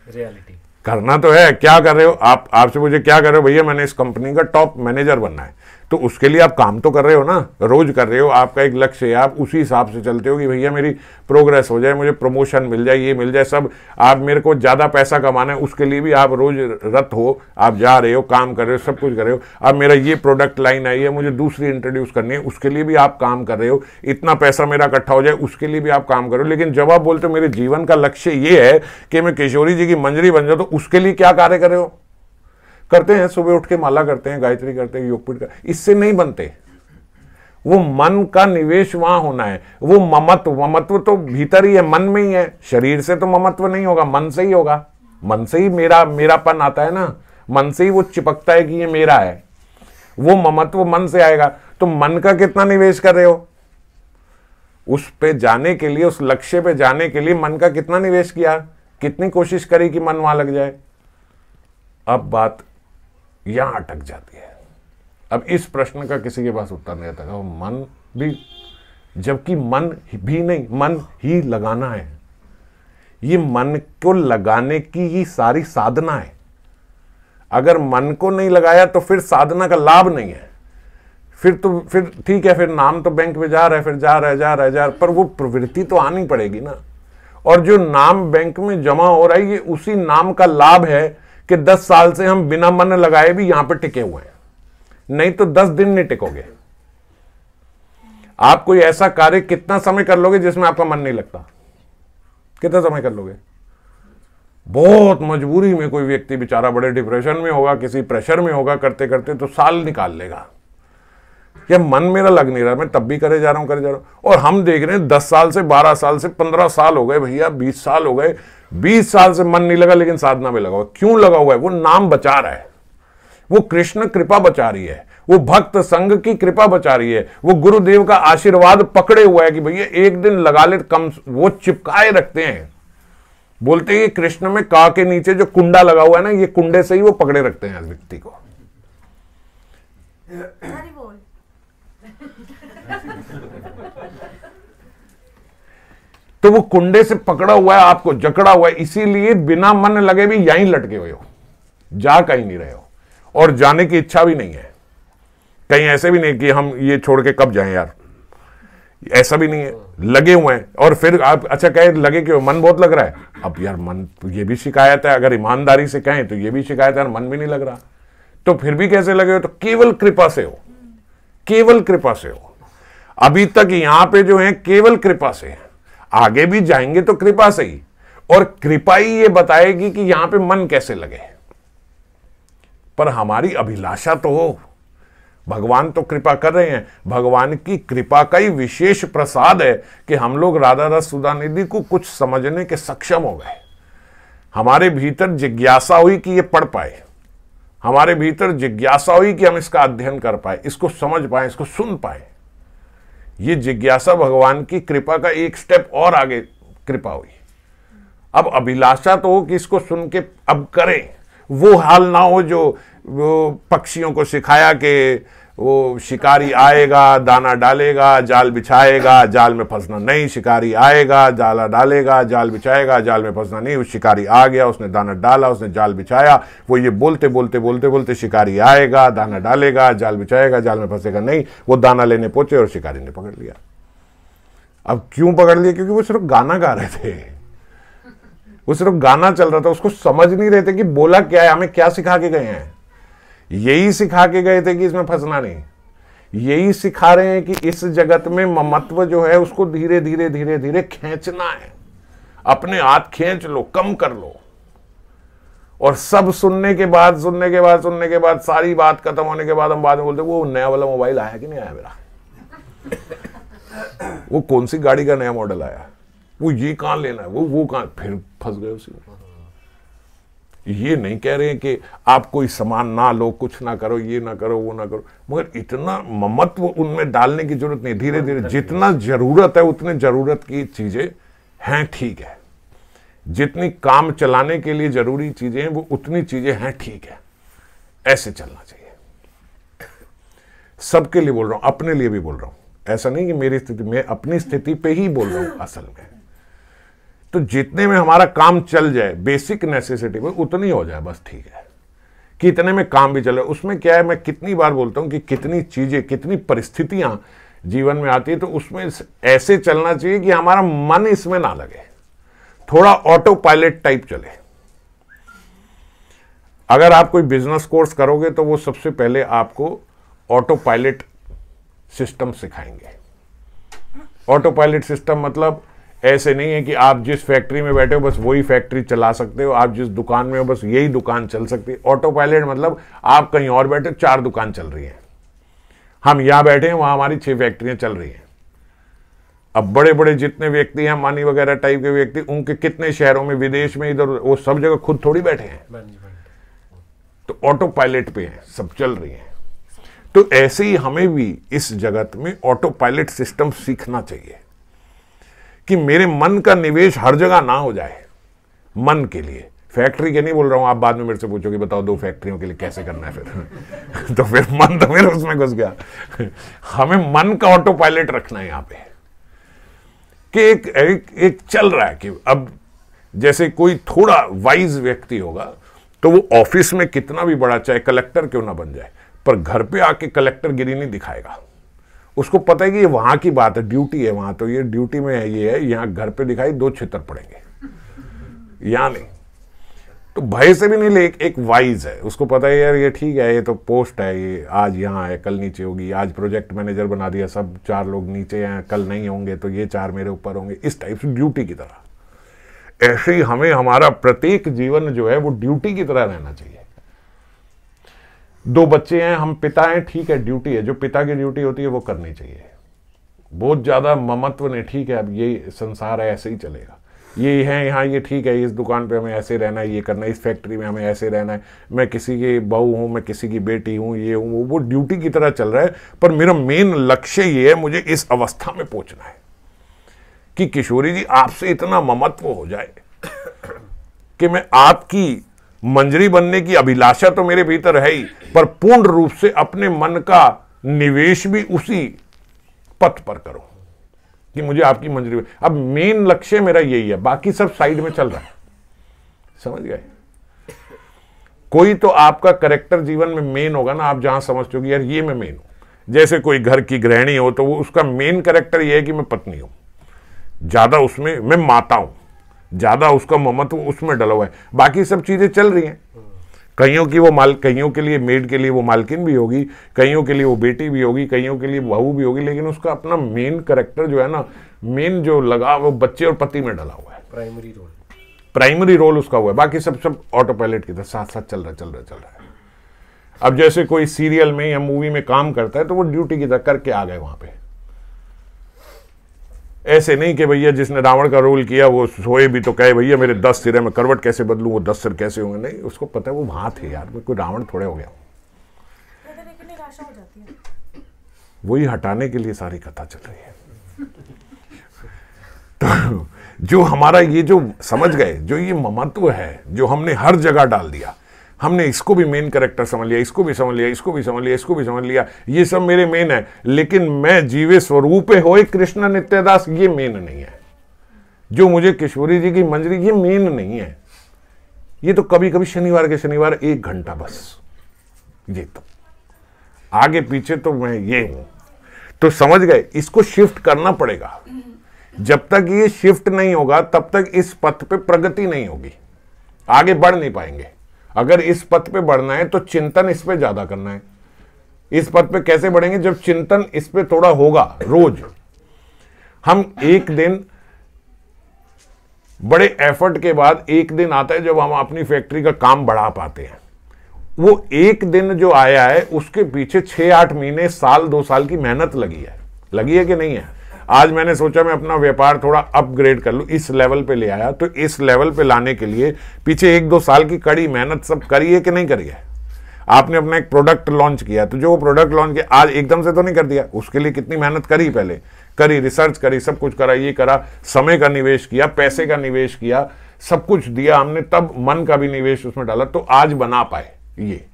रियलिटी करना तो है, क्या कर रहे हो आप, आपसे मुझे क्या कर रहे हो, भैया मैंने इस कंपनी का टॉप मैनेजर बनना है, तो उसके लिए आप काम तो कर रहे हो ना, रोज कर रहे हो, आपका एक लक्ष्य है, आप उसी हिसाब से चलते हो कि भैया मेरी प्रोग्रेस हो जाए, मुझे प्रमोशन मिल जाए, ये मिल जाए, सब आप, मेरे को ज्यादा पैसा कमाना है, उसके लिए भी आप रोज रत हो, आप जा रहे हो, काम कर रहे हो, सब कुछ कर रहे हो। अब मेरा ये प्रोडक्ट लाइन आई है, मुझे दूसरी इंट्रोड्यूस करनी है, उसके लिए भी आप काम कर रहे हो, इतना पैसा मेरा इकट्ठा हो जाए, उसके लिए भी आप काम कर रहे हो। लेकिन जब आप बोलते हो मेरे जीवन का लक्ष्य ये है कि मैं किशोरी जी की मंजरी बन जाऊं, तो उसके लिए क्या कार्य कर रहे हो, करते हैं सुबह उठ के माला करते हैं, गायत्री करते हैं, योगपीठ का, इससे नहीं बनते। वो मन का निवेश वहां होना है। वो ममत्व तो भीतर ही है, मन में ही है। शरीर से तो ममत्व नहीं होगा, मन से ही होगा। मन से ही मेरापन आता है ना, मन से ही वो चिपकता है कि ये मेरा है। वो ममत्व मन से आएगा। तो मन का कितना निवेश कर रहे हो, उस पे जाने के लिए, उस लक्ष्य पे जाने के लिए मन का कितना निवेश किया, कितनी कोशिश करी कि मन वहां लग जाए। अब बात यहां अटक जाती है। अब इस प्रश्न का किसी के पास उत्तर नहीं आता, मन भी, जबकि मन भी नहीं, मन ही लगाना है। ये मन को लगाने की ही सारी साधना है। अगर मन को नहीं लगाया तो फिर साधना का लाभ नहीं है। फिर ठीक है, फिर नाम तो बैंक में जा रहा है, फिर जा रहा है, पर वो प्रवृत्ति तो आनी पड़ेगी ना। और जो नाम बैंक में जमा हो रहा है, ये उसी नाम का लाभ है कि 10 साल से हम बिना मन लगाए भी यहां पे टिके हुए हैं। नहीं तो 10 दिन नहीं टिकोगे। आप कोई ऐसा कार्य कितना समय कर लोगे जिसमें आपका मन नहीं लगता? कितना समय कर लोगे? बहुत मजबूरी में कोई व्यक्ति बेचारा बड़े डिप्रेशन में होगा, किसी प्रेशर में होगा, करते करते तो साल निकाल लेगा। यह मन मेरा लग नहीं रहा, मैं तब भी करे जा रहा हूं। और हम देख रहे हैं 10 साल से, 12 साल से, 15 साल हो गए भैया, 20 साल हो गए, 20 साल से मन नहीं लगा, लेकिन साधना में लगा हुआ। क्यों लगा हुआ है? वो नाम बचा रहा है, वो कृष्ण कृपा बचा रही है, वो भक्त संघ की कृपा बचा रही है, वो गुरुदेव का आशीर्वाद पकड़े हुआ है कि भैया एक दिन लगा ले, कम वो चिपकाए रखते हैं। बोलते हैं कृष्ण में का के नीचे जो कुंडा लगा हुआ है ना, ये कुंडे से ही वो पकड़े रखते हैं व्यक्ति को। तो वो कुंडे से पकड़ा हुआ है, आपको जकड़ा हुआ है, इसीलिए बिना मन लगे भी यहीं लटके हुए हो, जा कहीं नहीं रहे हो, और जाने की इच्छा भी नहीं है। कहीं ऐसे भी नहीं कि हम ये छोड़ के कब जाएं यार, ऐसा भी नहीं है, लगे हुए हैं। और फिर आप अच्छा कहे लगे क्यों? मन बहुत लग रहा है। अब यार मन ये भी शिकायत है, अगर ईमानदारी से कहें तो ये भी शिकायत है, मन भी नहीं लग रहा, तो फिर भी कैसे लगे हो? तो केवल कृपा से हो, केवल कृपा से हो। अभी तक यहां पे जो है केवल कृपा से, आगे भी जाएंगे तो कृपा से ही, और कृपा ही ये बताएगी कि यहां पे मन कैसे लगे। पर हमारी अभिलाषा तो हो, भगवान तो कृपा कर रहे हैं, भगवान की कृपा का ही विशेष प्रसाद है कि हम लोग राधा रस सुधानिधि को कुछ समझने के सक्षम हो गए। हमारे भीतर जिज्ञासा हुई कि ये पढ़ पाए, हमारे भीतर जिज्ञासा हुई कि हम इसका अध्ययन कर पाए, इसको समझ पाए, इसको सुन पाए। ये जिज्ञासा भगवान की कृपा का एक स्टेप और आगे कृपा हुई। अब अभिलाषा तो हो कि इसको सुन के अब करें, वो हाल ना हो जो वो पक्षियों को सिखाया कि वो शिकारी आएगा, दाना डालेगा, जाल बिछाएगा, जाल में फंसना नहीं, शिकारी आएगा, जाला डालेगा, जाल बिछाएगा, जाल में फंसना नहीं। उस शिकारी आ गया, उसने दाना डाला, उसने जाल बिछाया, वो ये बोलते बोलते बोलते बोलते शिकारी आएगा, दाना डालेगा, जाल बिछाएगा, जाल में फंसेगा नहीं। वो दाना लेने पहुंचे और शिकारी ने पकड़ लिया। अब क्यों पकड़ लिया? क्योंकि वो सिर्फ गाना गा रहे थे, वो सिर्फ गाना चल रहा था, उसको समझ नहीं रहे थे कि बोला क्या है, हमें क्या सिखा के गए हैं। यही सिखा के गए थे कि इसमें फंसना नहीं, यही सिखा रहे हैं कि इस जगत में ममत्व जो है उसको धीरे धीरे धीरे धीरे खींचना है, अपने हाथ खींच लो, कम कर लो। और सब सुनने के बाद सारी बात खत्म होने के बाद हम बाद में बोलते वो नया वाला मोबाइल आया कि नहीं आया मेरा, वो कौन सी गाड़ी का नया मॉडल आया, वो ये कहां लेना है, वो कहां, फिर फंस गए उसी में। ये नहीं कह रहे हैं कि आप कोई सामान ना लो, कुछ ना करो, ये ना करो, वो ना करो, मगर इतना ममत्व उनमें डालने की जरूरत नहीं। धीरे धीरे जितना जरूरत है उतने जरूरत की चीजें हैं, ठीक है। जितनी काम चलाने के लिए जरूरी चीजें हैं वो उतनी चीजें हैं, ठीक है। ऐसे चलना चाहिए। सबके लिए बोल रहा हूं, अपने लिए भी बोल रहा हूं। ऐसा नहीं कि मेरी स्थिति, मैं अपनी स्थिति पे ही बोल रहा हूं असल में। तो जितने में हमारा काम चल जाए, बेसिक नेसेसिटी में उतनी हो जाए, बस ठीक है। कितने में काम भी चले, उसमें क्या है, मैं कितनी बार बोलता हूं कि कितनी चीजें, कितनी परिस्थितियां जीवन में आती है, तो उसमें ऐसे चलना चाहिए कि हमारा मन इसमें ना लगे, थोड़ा ऑटो पायलट टाइप चले। अगर आप कोई बिजनेस कोर्स करोगे तो वो सबसे पहले आपको ऑटो पायलट सिस्टम सिखाएंगे। ऑटो पायलट सिस्टम मतलब ऐसे नहीं है कि आप जिस फैक्ट्री में बैठे हो बस वही फैक्ट्री चला सकते हो, आप जिस दुकान में हो बस यही दुकान चल सकती है। ऑटो पायलट मतलब आप कहीं और बैठे, 4 दुकान चल रही हैं, हम यहां बैठे हैं, वहां हमारी 6 फैक्ट्रियां चल रही हैं। अब बड़े बड़े जितने व्यक्ति हैं, मानी वगैरह टाइप के व्यक्ति, उनके कितने शहरों में, विदेश में, इधर, वो सब जगह खुद थोड़ी बैठे हैं, तो ऑटो पायलट पे हैं, सब चल रही हैं। तो ऐसे ही हमें भी इस जगत में ऑटो पायलट सिस्टम सीखना चाहिए कि मेरे मन का निवेश हर जगह ना हो जाए। मन के लिए, फैक्ट्री के नहीं बोल रहा हूं, आप बाद में मेरे से पूछोगे बताओ 2 फैक्ट्रियों के लिए कैसे करना है फिर तो फिर मन तो मेरे उसमें घुस गया। हमें मन का ऑटो पायलट रखना है यहां पे कि एक चल रहा है कि अब जैसे कोई थोड़ा वाइज व्यक्ति होगा तो वो ऑफिस में कितना भी बड़ा, चाहे कलेक्टर क्यों ना बन जाए, पर घर पे आके कलेक्टर गिरी नहीं दिखाएगा। उसको पता है कि ये वहां की बात है, ड्यूटी है वहां, तो ये ड्यूटी में है, ये है, यहां घर पे दिखाई 2 छितर पड़ेंगे, यहां नहीं। तो भय से भी नहीं ले, एक वाइज है, उसको पता है यार ये ठीक है, ये तो पोस्ट है, ये आज यहाँ है कल नीचे होगी, आज प्रोजेक्ट मैनेजर बना दिया, सब 4 लोग नीचे हैं, कल नहीं होंगे तो ये 4 मेरे ऊपर होंगे, इस टाइप से ड्यूटी की तरह। ऐसे ही हमें हमारा प्रत्येक जीवन जो है वो ड्यूटी की तरह रहना चाहिए। 2 बच्चे हैं, हम पिता हैं, ठीक है ड्यूटी है, जो पिता की ड्यूटी होती है वो करनी चाहिए। बहुत ज्यादा ममत्व नहीं, ठीक है अब ये संसार है ऐसे ही चलेगा, ये है यहाँ, ये ठीक है, इस दुकान पे हमें ऐसे रहना है, ये करना है, इस फैक्ट्री में हमें ऐसे रहना है, मैं किसी की बहू हूँ, मैं किसी की बेटी हूँ, ये हूँ, वो ड्यूटी की तरह चल रहा है। पर मेरा मेन लक्ष्य ये है, मुझे इस अवस्था में पहुंचना है कि किशोरी जी आपसे इतना ममत्व हो जाए कि मैं आपकी मंजरी बनने की अभिलाषा तो मेरे भीतर है ही, पर पूर्ण रूप से अपने मन का निवेश भी उसी पथ पर करूं कि मुझे आपकी मंजरी। अब मेन लक्ष्य मेरा यही है, बाकी सब साइड में चल रहा है, समझ गए। कोई तो आपका कैरेक्टर जीवन में मेन होगा ना, आप जहां समझते हो कि यार ये मैं मेन हूं। जैसे कोई घर की गृहिणी हो तो वो उसका मेन कैरेक्टर ये है कि मैं पत्नी हूं, ज्यादा उसमें मैं माता हूं, ज्यादा उसका ममत्व उसमें डला हुआ है, बाकी सब चीजें चल रही हैं। कईयों की वो कईयों के लिए मेड के लिए वो मालकिन भी होगी, कईयों के लिए वो बेटी भी होगी, कईयों के लिए बहू भी होगी, लेकिन उसका अपना मेन कैरेक्टर जो है ना, मेन जो लगा वो बच्चे और पति में डला हुआ है, प्राइमरी रोल उसका हुआ है, बाकी सब ऑटो पायलट की तरह साथ साथ चल रहा है। अब जैसे कोई सीरियल में या मूवी में काम करता है तो वो ड्यूटी की तरह करके आ गए वहां पे। ऐसे नहीं कि भैया जिसने रावण का रोल किया वो सोए भी तो कहे भैया मेरे 10 सिर है, मैं करवट कैसे बदलूं, वो 10 सिर कैसे होंगे। नहीं, उसको पता है वो वहां थे यार, मैं कोई रावण थोड़े हो गया। वही हटाने के लिए सारी कथा चल रही है। तो जो हमारा ये जो समझ गए, जो ये ममत्व है जो हमने हर जगह डाल दिया, हमने इसको भी मेन कैरेक्टर समझ लिया, इसको भी समझ लिया, इसको भी समझ लिया, इसको भी समझ लिया, ये सब मेरे मेन है, लेकिन मैं जीवे स्वरूपे होए कृष्ण नित्यदास ये मेन नहीं है। जो मुझे किशोरी जी की मंजरी ये मेन नहीं है, ये तो कभी कभी शनिवार के शनिवार 1 घंटा बस, ये तो आगे पीछे तो मैं ये हूं। तो समझ गए, इसको शिफ्ट करना पड़ेगा। जब तक ये शिफ्ट नहीं होगा तब तक इस पथ पे प्रगति नहीं होगी, आगे बढ़ नहीं पाएंगे। अगर इस पथ पे बढ़ना है तो चिंतन इस पे ज्यादा करना है। इस पथ पे कैसे बढ़ेंगे? जब चिंतन इस पे थोड़ा होगा रोज। हम एक दिन बड़े एफर्ट के बाद एक दिन आता है जब हम अपनी फैक्ट्री का काम बढ़ा पाते हैं। वो एक दिन जो आया है उसके पीछे 6-8 महीने, साल 2 साल की मेहनत लगी है कि नहीं है? आज मैंने सोचा मैं अपना व्यापार थोड़ा अपग्रेड कर लूं, इस लेवल पे ले आया, तो इस लेवल पे लाने के लिए पीछे 1-2 साल की कड़ी मेहनत सब करी है कि नहीं करी है? आपने अपना एक प्रोडक्ट लॉन्च किया, तो जो प्रोडक्ट लॉन्च किया आज एकदम से तो नहीं कर दिया, उसके लिए कितनी मेहनत करी, पहले करी, रिसर्च करी, सब कुछ करा, ये करा, समय का निवेश किया, पैसे का निवेश किया, सब कुछ दिया हमने, तब मन का भी निवेश उसमें डाला, तो आज बना पाए ये।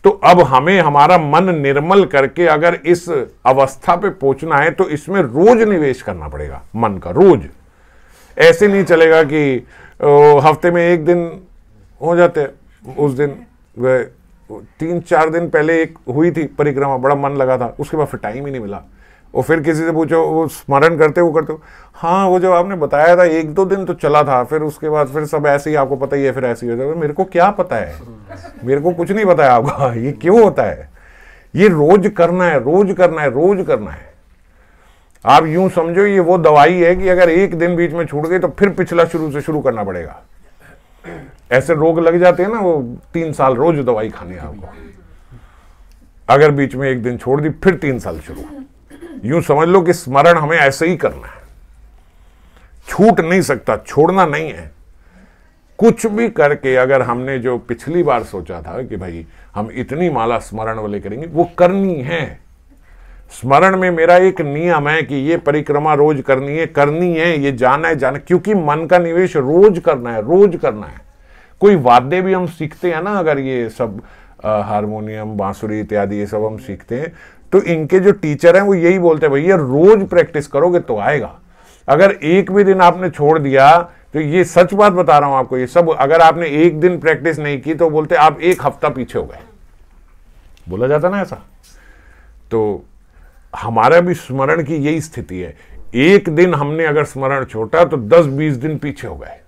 तो अब हमें हमारा मन निर्मल करके अगर इस अवस्था पे पहुंचना है तो इसमें रोज निवेश करना पड़ेगा, मन का रोज। ऐसे नहीं चलेगा कि हफ्ते में 1 दिन हो जाते, उस दिन 3-4 दिन पहले एक हुई थी परिक्रमा, बड़ा मन लगा था, उसके बाद फिर टाइम ही नहीं मिला। और फिर किसी से पूछो, वो स्मरण करते हो करते हो, हाँ वो जो आपने बताया था 1-2 दिन तो चला था, फिर उसके बाद फिर सब ऐसे ही, आपको पता ही है, फिर ऐसे ही होता है। मेरे को क्या पता है, मेरे को कुछ नहीं पता है आपका, ये क्यों होता है? ये रोज करना है, रोज करना है, रोज करना है। आप यूं समझो ये वो दवाई है कि अगर एक दिन बीच में छूट गई तो फिर पिछला शुरू से शुरू करना पड़ेगा। ऐसे रोग लग जाते हैं ना, वो 3 साल रोज दवाई खानी है आपको। अगर बीच में 1 दिन छोड़ दी फिर 3 साल शुरू। यूं समझ लो कि स्मरण हमें ऐसे ही करना है, छूट नहीं सकता, छोड़ना नहीं है। कुछ भी करके अगर हमने जो पिछली बार सोचा था कि भाई हम इतनी माला स्मरण वाले करेंगे, वो करनी है। स्मरण में मेरा एक नियम है कि ये परिक्रमा रोज करनी है, ये जाना है, क्योंकि मन का निवेश रोज करना है, रोज करना है। कोई वाद्य भी हम सीखते हैं ना, अगर ये सब हारमोनियम, बांसुरी इत्यादि ये सब हम सीखते हैं, तो इनके जो टीचर हैं वो यही बोलते हैं, भैया रोज प्रैक्टिस करोगे तो आएगा। अगर एक भी दिन आपने छोड़ दिया, तो ये सच बात बता रहा हूं आपको, ये सब अगर आपने एक दिन प्रैक्टिस नहीं की तो बोलते आप एक हफ्ता पीछे हो गए, बोला जाता ना ऐसा। तो हमारा भी स्मरण की यही स्थिति है, एक दिन हमने अगर स्मरण छोड़ा तो 10-20 दिन पीछे हो गए।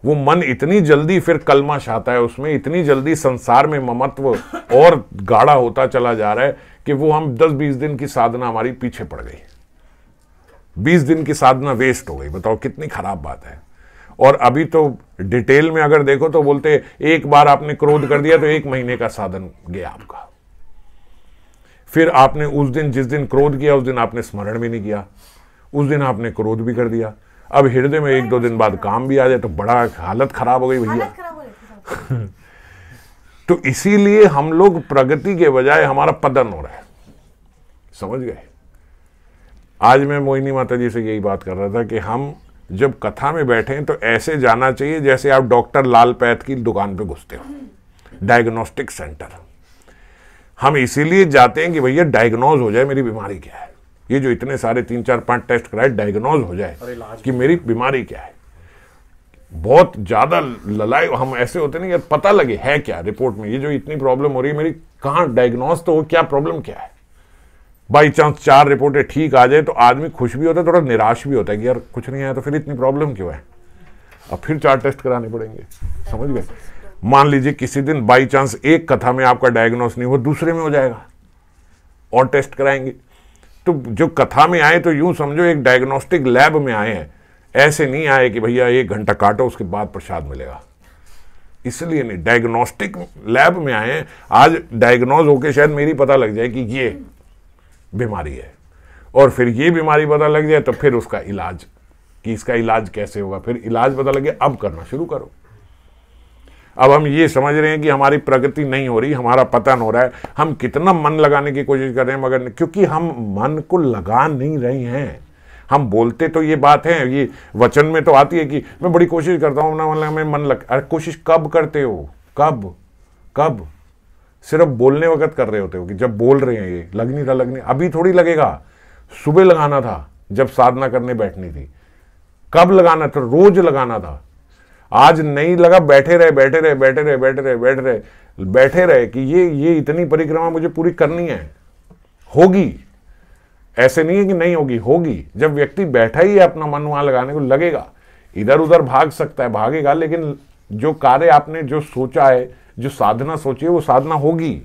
वो मन इतनी जल्दी फिर कलमश आता है उसमें, इतनी जल्दी संसार में ममत्व और गाढ़ा होता चला जा रहा है कि वो हम 10-20 दिन की साधना हमारी पीछे पड़ गई, 20 दिन की साधना वेस्ट हो गई। बताओ कितनी खराब बात है। और अभी तो डिटेल में अगर देखो तो बोलते एक बार आपने क्रोध कर दिया तो 1 महीने का साधन गया आपका। फिर आपने उस दिन जिस दिन क्रोध किया उस दिन आपने स्मरण भी नहीं किया, उस दिन आपने क्रोध भी कर दिया। अब हृदय में 1-2 दिन बाद काम भी आ जाए तो बड़ा हालत खराब हो गई भैया। तो इसीलिए हम लोग प्रगति के बजाय हमारा पतन हो रहा है, समझ गए। आज मैं मोहिनी माता जी से यही बात कर रहा था कि हम जब कथा में बैठे तो ऐसे जाना चाहिए जैसे आप डॉक्टर लाल पैथ की दुकान पे घुसते हो, डायग्नोस्टिक सेंटर। हम इसीलिए जाते हैं कि भैया डायग्नोज हो जाए मेरी बीमारी क्या है। ये जो इतने सारे 3-4-5 टेस्ट कराए, डायग्नोज हो जाए कि मेरी बीमारी क्या है। बहुत ज्यादा ललाए हम ऐसे होते नहीं, पता लगे है क्या रिपोर्ट में, ये जो इतनी प्रॉब्लम हो रही है मेरी, कहाँ डायग्नोज तो हो, क्या प्रॉब्लम क्या है। बाई चांस 4 रिपोर्टें ठीक आ जाए तो आदमी खुश भी होता है, थोड़ा निराश भी होता है कि यार कुछ नहीं आया तो फिर इतनी प्रॉब्लम क्यों है, अब फिर 4 टेस्ट कराने पड़ेंगे, समझ गए। मान लीजिए किसी दिन बाई चांस एक कथा में आपका डायग्नोस नहीं हो, दूसरे में हो जाएगा और टेस्ट कराएंगे। तो जो कथा में आए तो यूं समझो एक डायग्नोस्टिक लैब में आए हैं, ऐसे नहीं आए कि भैया 1 घंटा काटो उसके बाद प्रसाद मिलेगा, इसलिए नहीं, डायग्नोस्टिक लैब में आए हैं। आज डायग्नोज होके शायद मेरी पता लग जाए कि ये बीमारी है, और फिर ये बीमारी पता लग जाए तो फिर उसका इलाज, कि इसका इलाज कैसे होगा, फिर इलाज पता लगे अब करना शुरू करो। अब हम ये समझ रहे हैं कि हमारी प्रगति नहीं हो रही, हमारा पतन हो रहा है, हम कितना मन लगाने की कोशिश कर रहे हैं मगर क्योंकि हम मन को लगा नहीं रहे हैं। हम बोलते तो ये बात है, ये वचन में तो आती है कि मैं बड़ी कोशिश करता हूँ ना, मतलब मैं मन लग, अरे कोशिश कब करते हो, कब सिर्फ बोलने वक्त कर रहे होते हो कि जब बोल रहे हैं ये लग नहीं रहा, अभी थोड़ी लगेगा, सुबह लगाना था जब साधना करने बैठनी थी, कब लगाना था, रोज लगाना था। आज नहीं लगा, बैठे रहे कि ये इतनी परिक्रमा मुझे पूरी करनी है, होगी, ऐसे नहीं है कि नहीं होगी, होगी। जब व्यक्ति बैठा ही है अपना मन वहां लगाने को, लगेगा। इधर उधर भाग सकता है, भागेगा, लेकिन जो कार्य आपने जो सोचा है, जो साधना सोची है वो साधना होगी।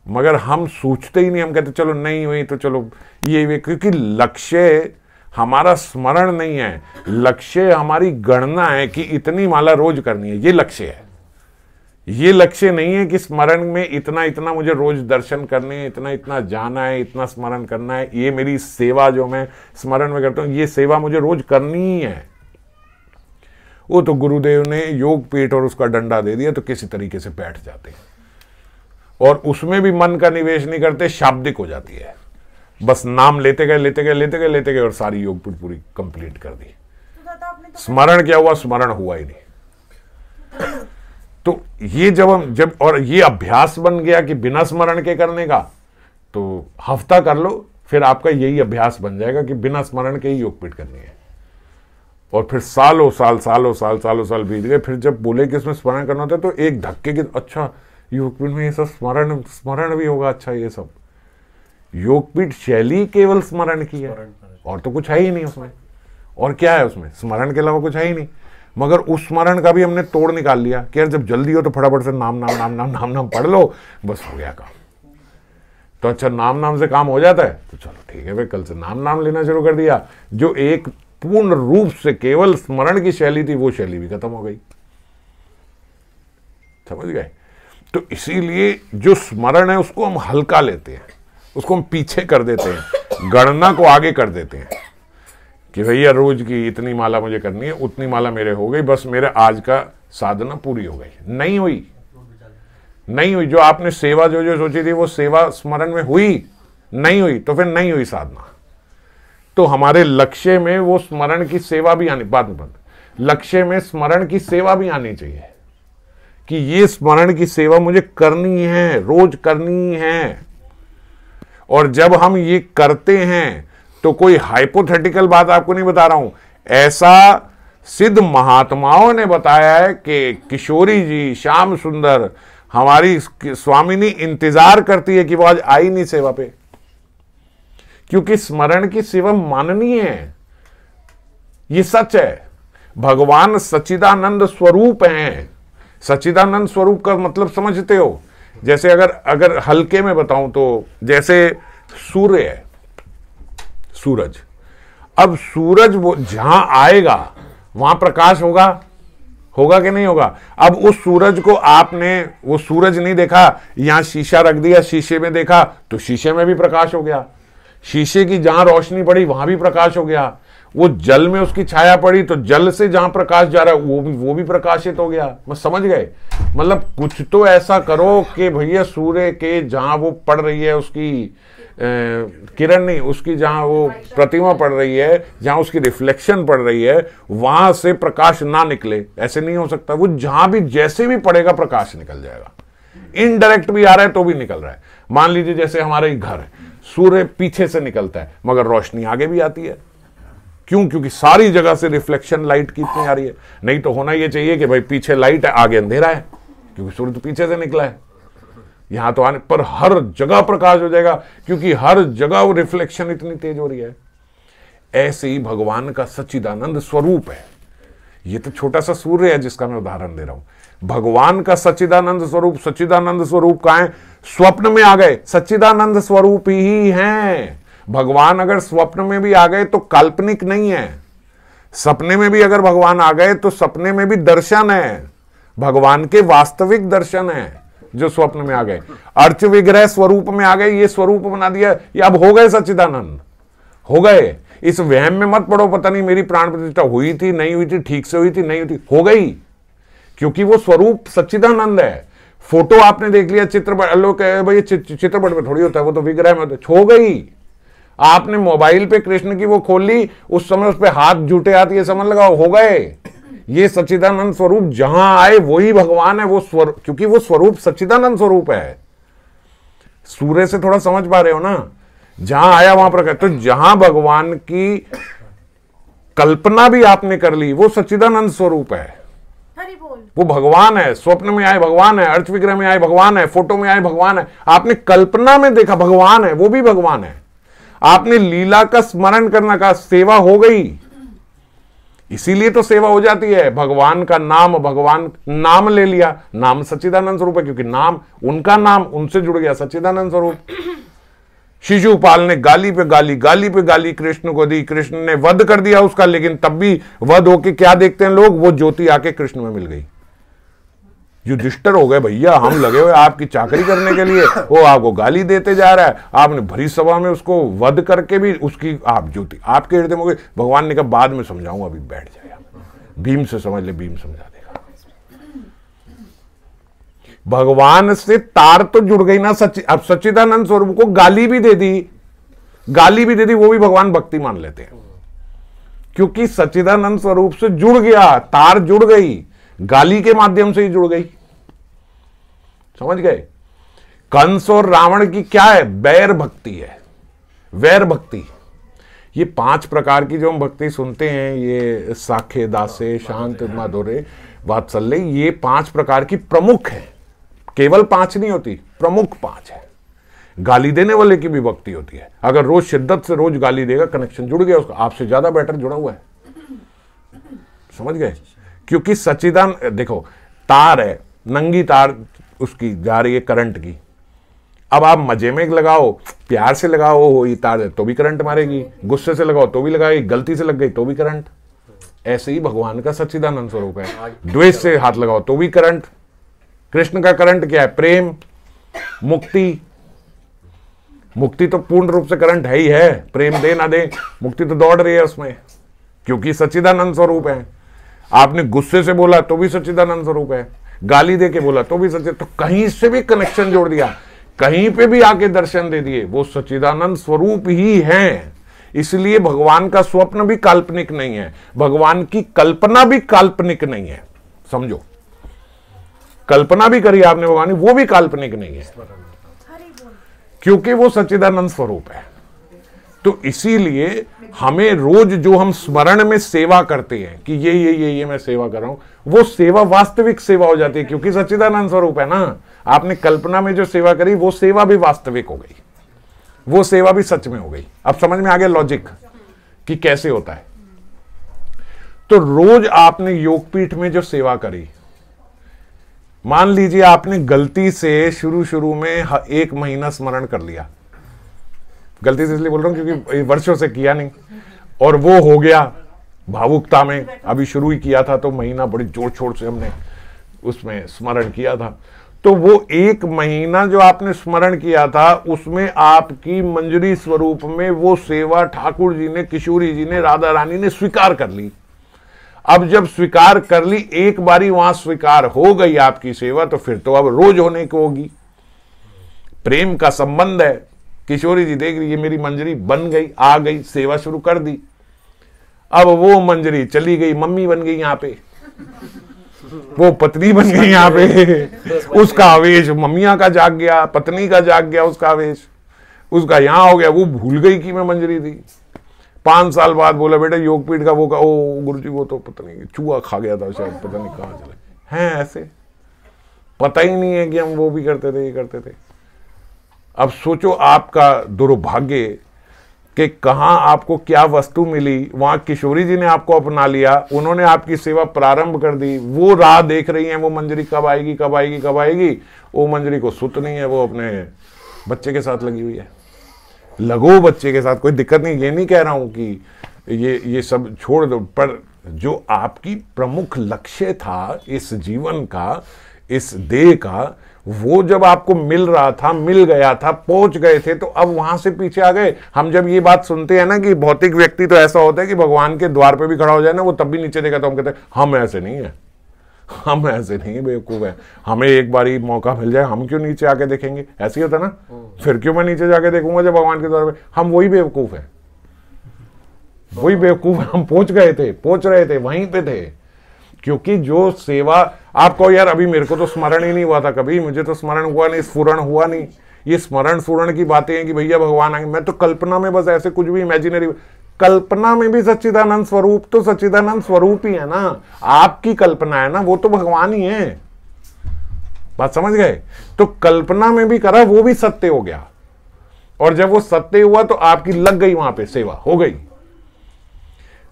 मगर हम सोचते ही नहीं, हम कहते चलो नहीं हुई तो चलो ये, क्योंकि लक्ष्य हमारा स्मरण नहीं है, लक्ष्य हमारी गणना है कि इतनी माला रोज करनी है, ये लक्ष्य है। ये लक्ष्य नहीं है कि स्मरण में इतना इतना मुझे रोज दर्शन करने हैं, इतना इतना जाना है, इतना स्मरण करना है, ये मेरी सेवा जो मैं स्मरण में करता हूं, ये सेवा मुझे रोज करनी ही है। वो तो गुरुदेव ने योग पीठ और उसका डंडा दे दिया तो किसी तरीके से बैठ जाते हैं, और उसमें भी मन का निवेश नहीं करते, शाब्दिक हो जाती है, बस नाम लेते गए और सारी योग पीठ पूरी कंप्लीट कर दी। स्मरण क्या हुआ, स्मरण हुआ ही नहीं। तो ये जब और ये अभ्यास बन गया कि बिना स्मरण के करने का, तो हफ्ता कर लो, फिर आपका यही अभ्यास बन जाएगा कि बिना स्मरण के ही योग पीठ करनी है। और फिर सालों साल बीत गए, फिर जब बोले कि इसमें स्मरण करना होता है तो एक धक्के के, अच्छा योगपीठ में ये सब स्मरण भी होगा, अच्छा ये सब योगपीठ शैली केवल स्मरण की है, और तो कुछ है ही नहीं उसमें, और क्या है उसमें, स्मरण के अलावा कुछ है ही नहीं। मगर उस स्मरण का भी हमने तोड़ निकाल लिया कि यार जब जल्दी हो तो फटाफट से नाम पढ़ लो, बस हो गया काम। तो अच्छा नाम से काम हो जाता है, तो चलो ठीक है भाई, कल से नाम लेना शुरू कर दिया। जो एक पूर्ण रूप से केवल स्मरण की शैली थी, वो शैली भी खत्म हो गई, समझ गए। तो इसीलिए जो स्मरण है उसको हम हल्का लेते हैं, उसको हम पीछे कर देते हैं, गणना को आगे कर देते हैं कि भैया रोज की इतनी माला मुझे करनी है, उतनी माला मेरे हो गई, बस मेरे आज का साधना पूरी हो गई। नहीं हुई। जो आपने सेवा जो सोची थी वो सेवा स्मरण में हुई नहीं हुई, तो फिर नहीं हुई साधना। तो हमारे लक्ष्य में वो स्मरण की सेवा भी आनी, बात में लक्ष्य में स्मरण की सेवा भी आनी चाहिए कि ये स्मरण की सेवा मुझे करनी है, रोज करनी है। और जब हम ये करते हैं तो कोई हाइपोथेटिकल बात आपको नहीं बता रहा हूं, ऐसा सिद्ध महात्माओं ने बताया है कि किशोरी जी, श्याम सुंदर, हमारी स्वामिनी इंतजार करती है कि वो आज आई नहीं सेवा पे, क्योंकि स्मरण की सेवा माननीय है। ये सच है। भगवान सच्चिदानंद स्वरूप हैं। सच्चिदानंद स्वरूप का मतलब समझते हो? जैसे अगर हल्के में बताऊं तो जैसे सूर्य है, सूरज। अब सूरज वो जहां आएगा वहां प्रकाश होगा कि नहीं होगा? अब उस सूरज को आपने वो सूरज नहीं देखा, यहां शीशा रख दिया, शीशे में देखा तो शीशे में भी प्रकाश हो गया। शीशे की जहां रोशनी पड़ी वहां भी प्रकाश हो गया। वो जल में उसकी छाया पड़ी तो जल से जहां प्रकाश जा रहा है वो भी प्रकाशित हो गया। मैं समझ गए? मतलब कुछ तो ऐसा करो कि भैया सूर्य के जहां वो पड़ रही है उसकी किरण नहीं, उसकी जहां वो प्रतिमा पड़ रही है, जहां उसकी रिफ्लेक्शन पड़ रही है, वहां से प्रकाश ना निकले। ऐसे नहीं हो सकता। वो जहां भी जैसे भी पड़ेगा प्रकाश निकल जाएगा। इनडायरेक्ट भी आ रहा है तो भी निकल रहा है। मान लीजिए जैसे हमारे घर है, सूर्य पीछे से निकलता है मगर रोशनी आगे भी आती है। क्यों? क्योंकि सारी जगह से रिफ्लेक्शन लाइट की इतनी आ रही है। नहीं तो होना यह चाहिए कि भाई पीछे लाइट है, आगे अंधेरा है, क्योंकि सूर्य तो पीछे से निकला है। यहां तो आने पर हर जगह प्रकाश हो जाएगा, क्योंकि हर जगह वो रिफ्लेक्शन इतनी तेज हो रही है। ऐसे ही भगवान का सच्चिदानंद स्वरूप है। ये तो छोटा सा सूर्य है जिसका मैं उदाहरण दे रहा हूं। भगवान का सच्चिदानंद स्वरूप, सच्चिदानंद स्वरूप कहां है? स्वप्न में आ गए, सच्चिदानंद स्वरूप ही हैं। भगवान अगर स्वप्न में भी आ गए तो काल्पनिक नहीं है। सपने में भी अगर भगवान आ गए तो सपने में भी दर्शन है, भगवान के वास्तविक दर्शन है जो स्वप्न में आ गए। अर्च विग्रह स्वरूप में आ गए, ये स्वरूप बना दिया, ये अब हो गए सच्चिदानंद, हो गए। इस वहम में मत पड़ो पता नहीं मेरी प्राण प्रतिष्ठा हुई थी नहीं हुई थी, ठीक से हुई थी नहीं हुई थी, हो गई, क्योंकि वो स्वरूप सच्चिदानंद है। फोटो आपने देख लिया, चित्रपट, लोग कहे भाई चित्रपट में थोड़ी होता है, वो तो विग्रह में होता है, हो गई। आपने मोबाइल पे कृष्ण की वो खोल ली, उस समय उस पे हाथ झूठे हाथ ये समझ लगाओ, हो गए। ये सच्चिदानंद स्वरूप जहां आए वही भगवान है। वो क्योंकि वो स्वरूप सच्चिदानंद स्वरूप है। सूर्य से थोड़ा समझ पा रहे हो ना? जहां आया वहां प्रकाश। तो जहां भगवान की कल्पना भी आपने कर ली वो सच्चिदानंद स्वरूप है, वो भगवान है। स्वप्न में आए भगवान है, अर्थ विग्रह में आए भगवान है, फोटो में आए भगवान है, आपने कल्पना में देखा भगवान है, वो भी भगवान है। आपने लीला का स्मरण करना का, सेवा हो गई। इसीलिए तो सेवा हो जाती है। भगवान का नाम, भगवान नाम ले लिया, नाम सच्चिदानंद स्वरूप है, क्योंकि नाम उनका नाम उनसे जुड़ गया, सच्चिदानंद स्वरूप। शिशुपाल ने गाली पे गाली कृष्ण को दी, कृष्ण ने वध कर दिया उसका, लेकिन तब भी वध होके क्या देखते हैं लोग? वो ज्योति आके कृष्ण में मिल गई। युधिष्ठिर हो गए, भैया हम लगे हुए आपकी चाकरी करने के लिए, वो आपको गाली देते जा रहा है, आपने भरी सभा में उसको वध करके भी उसकी आप ज्योति आपके हृदय में हो गई। भगवान ने कहा बाद में समझाऊंगा, अभी बैठ जाए, भीम से समझ ले, भीम समझा देगा। भगवान से तार तो जुड़ गई ना। अब सच्चिदानंद स्वरूप को गाली भी दे दी, वो भी भगवान भक्ति मान लेते हैं, क्योंकि सच्चिदानंद स्वरूप से जुड़ गया, तार जुड़ गई, गाली के माध्यम से ही जुड़ गई। समझ गए? कंस और रावण की क्या है? बैर भक्ति है, वैर भक्ति। ये 5 प्रकार की जो हम भक्ति सुनते हैं, ये साखे, दासे, शांत, माधुर्य, वात्सल्य, ये 5 प्रकार की प्रमुख है। केवल 5 नहीं होती, प्रमुख 5 है। गाली देने वाले की भी भक्ति होती है। अगर रोज शिद्दत से रोज गाली देगा, कनेक्शन जुड़ गया उसका, आपसे ज्यादा बेटर जुड़ा हुआ है। समझ गए? क्योंकि सच्चिदान, देखो तार है, नंगी तार उसकी जा रही है करंट की। अब आप मजे में लगाओ, प्यार से लगाओ, ये तार है तो भी करंट मारेगी, गुस्से से लगाओ तो भी लगाएगी, गलती से लग गई तो भी करंट। ऐसे ही भगवान का सच्चिदानंद स्वरूप है। द्वेष से हाथ लगाओ तो भी करंट। कृष्ण का करंट क्या है? प्रेम, मुक्ति। मुक्ति तो पूर्ण रूप से करंट है ही है, प्रेम दे ना दे, मुक्ति तो दौड़ रही है उसमें, क्योंकि सच्चिदानंद स्वरूप है। आपने गुस्से से बोला तो भी सच्चिदानंद स्वरूप है, गाली दे के बोला तो भी सच्चिदानंद, तो कहीं से भी कनेक्शन जोड़ दिया, कहीं पे भी आके दर्शन दे दिए, वो सच्चिदानंद स्वरूप ही है। इसलिए भगवान का स्वप्न भी काल्पनिक नहीं है, भगवान की कल्पना भी काल्पनिक नहीं है। समझो, कल्पना भी करी आपने भगवान, वो भी काल्पनिक नहीं है, क्योंकि वो सच्चिदानंद स्वरूप है। तो इसीलिए हमें रोज जो हम स्मरण में सेवा करते हैं कि ये मैं सेवा कर रहा हूं, वो सेवा वास्तविक सेवा हो जाती है, क्योंकि सच्चिदानंद स्वरूप है ना। आपने कल्पना में जो सेवा करी वो सेवा भी वास्तविक हो गई, वो सेवा भी सच में हो गई। अब समझ में आ गया लॉजिक कि कैसे होता है। तो रोज आपने योगपीठ में जो सेवा करी, मान लीजिए आपने गलती से शुरू में 1 महीना स्मरण कर लिया, गलती से इसलिए बोल रहा हूं क्योंकि वर्षों से किया नहीं, और वो हो गया भावुकता में, अभी शुरू ही किया था तो महीना बड़ी जोर शोर से हमने उसमें स्मरण किया था। तो वो 1 महीना जो आपने स्मरण किया था उसमें आपकी मंजरी स्वरूप में वो सेवा ठाकुर जी ने, किशोरी जी ने, राधा रानी ने स्वीकार कर ली। अब जब स्वीकार कर ली, एक बारी वहां स्वीकार हो गई आपकी सेवा, तो फिर तो अब रोज होने को होगी। प्रेम का संबंध है। किशोरी जी देख रही है मेरी मंजरी बन गई, आ गई, सेवा शुरू कर दी। अब वो मंजरी चली गई, मम्मी बन गई यहाँ पे, वो पत्नी बन गई यहाँ पे, उसका आवेश मम्मिया का जाग गया, पत्नी का जाग गया, उसका आवेश उसका यहाँ हो गया। वो भूल गई कि मैं मंजरी थी। 5 साल बाद बोला बेटा योगपीठ का वो का, ओ गुरुजी वो तो पता नहीं चूहा खा गया था शायद, पता नहीं कहाँ चले हैं, ऐसे पता ही नहीं है कि हम वो भी करते थे, ये करते थे। अब सोचो आपका दुर्भाग्य कि कहां आपको क्या वस्तु मिली, वहां किशोरी जी ने आपको अपना लिया, उन्होंने आपकी सेवा प्रारंभ कर दी, वो राह देख रही हैं वो मंजरी कब आएगी कब आएगी कब आएगी। वो मंजरी को सुत नहीं है, वो अपने बच्चे के साथ लगी हुई है। लगो बच्चे के साथ, कोई दिक्कत नहीं, ये नहीं कह रहा हूं कि ये सब छोड़ दो, पर जो आपकी प्रमुख लक्ष्य था इस जीवन का, इस देह का, वो जब आपको मिल रहा था, मिल गया था, पहुंच गए थे, तो अब वहां से पीछे आ गए। हम जब ये बात सुनते हैं ना कि भौतिक व्यक्ति तो ऐसा होता है कि भगवान के द्वार पे भी खड़ा हो जाए ना वो तब भी नीचे देखा, तो हम कहते हैं हम ऐसे नहीं है, हम ऐसे नहीं बेवकूफ है, हमें एक बार मौका मिल जाए हम क्यों नीचे आके देखेंगे। ऐसे ही होता ना, फिर क्यों मैं नीचे जाके देखूंगा जब भगवान के द्वार पे। हम वही बेवकूफ है, वही बेवकूफ है। हम पहुंच गए थे, पहुंच रहे थे, वहीं पे थे। क्योंकि जो सेवा आपको, यार अभी मेरे को तो स्मरण ही नहीं हुआ था कभी, मुझे तो स्मरण हुआ नहीं, स्फुरण हुआ नहीं, ये स्मरण स्फुरण की बातें हैं कि भैया भगवान आएंगे। मैं तो कल्पना में बस ऐसे कुछ भी इमेजिनरी, कल्पना में भी सच्चिदानंद स्वरूप तो सच्चिदानंद स्वरूप ही है ना, आपकी कल्पना है ना, वो तो भगवान ही है। बात समझ गए? तो कल्पना में भी करा, वो भी सत्य हो गया, और जब वो सत्य हुआ तो आपकी लग गई, वहां पे सेवा हो गई।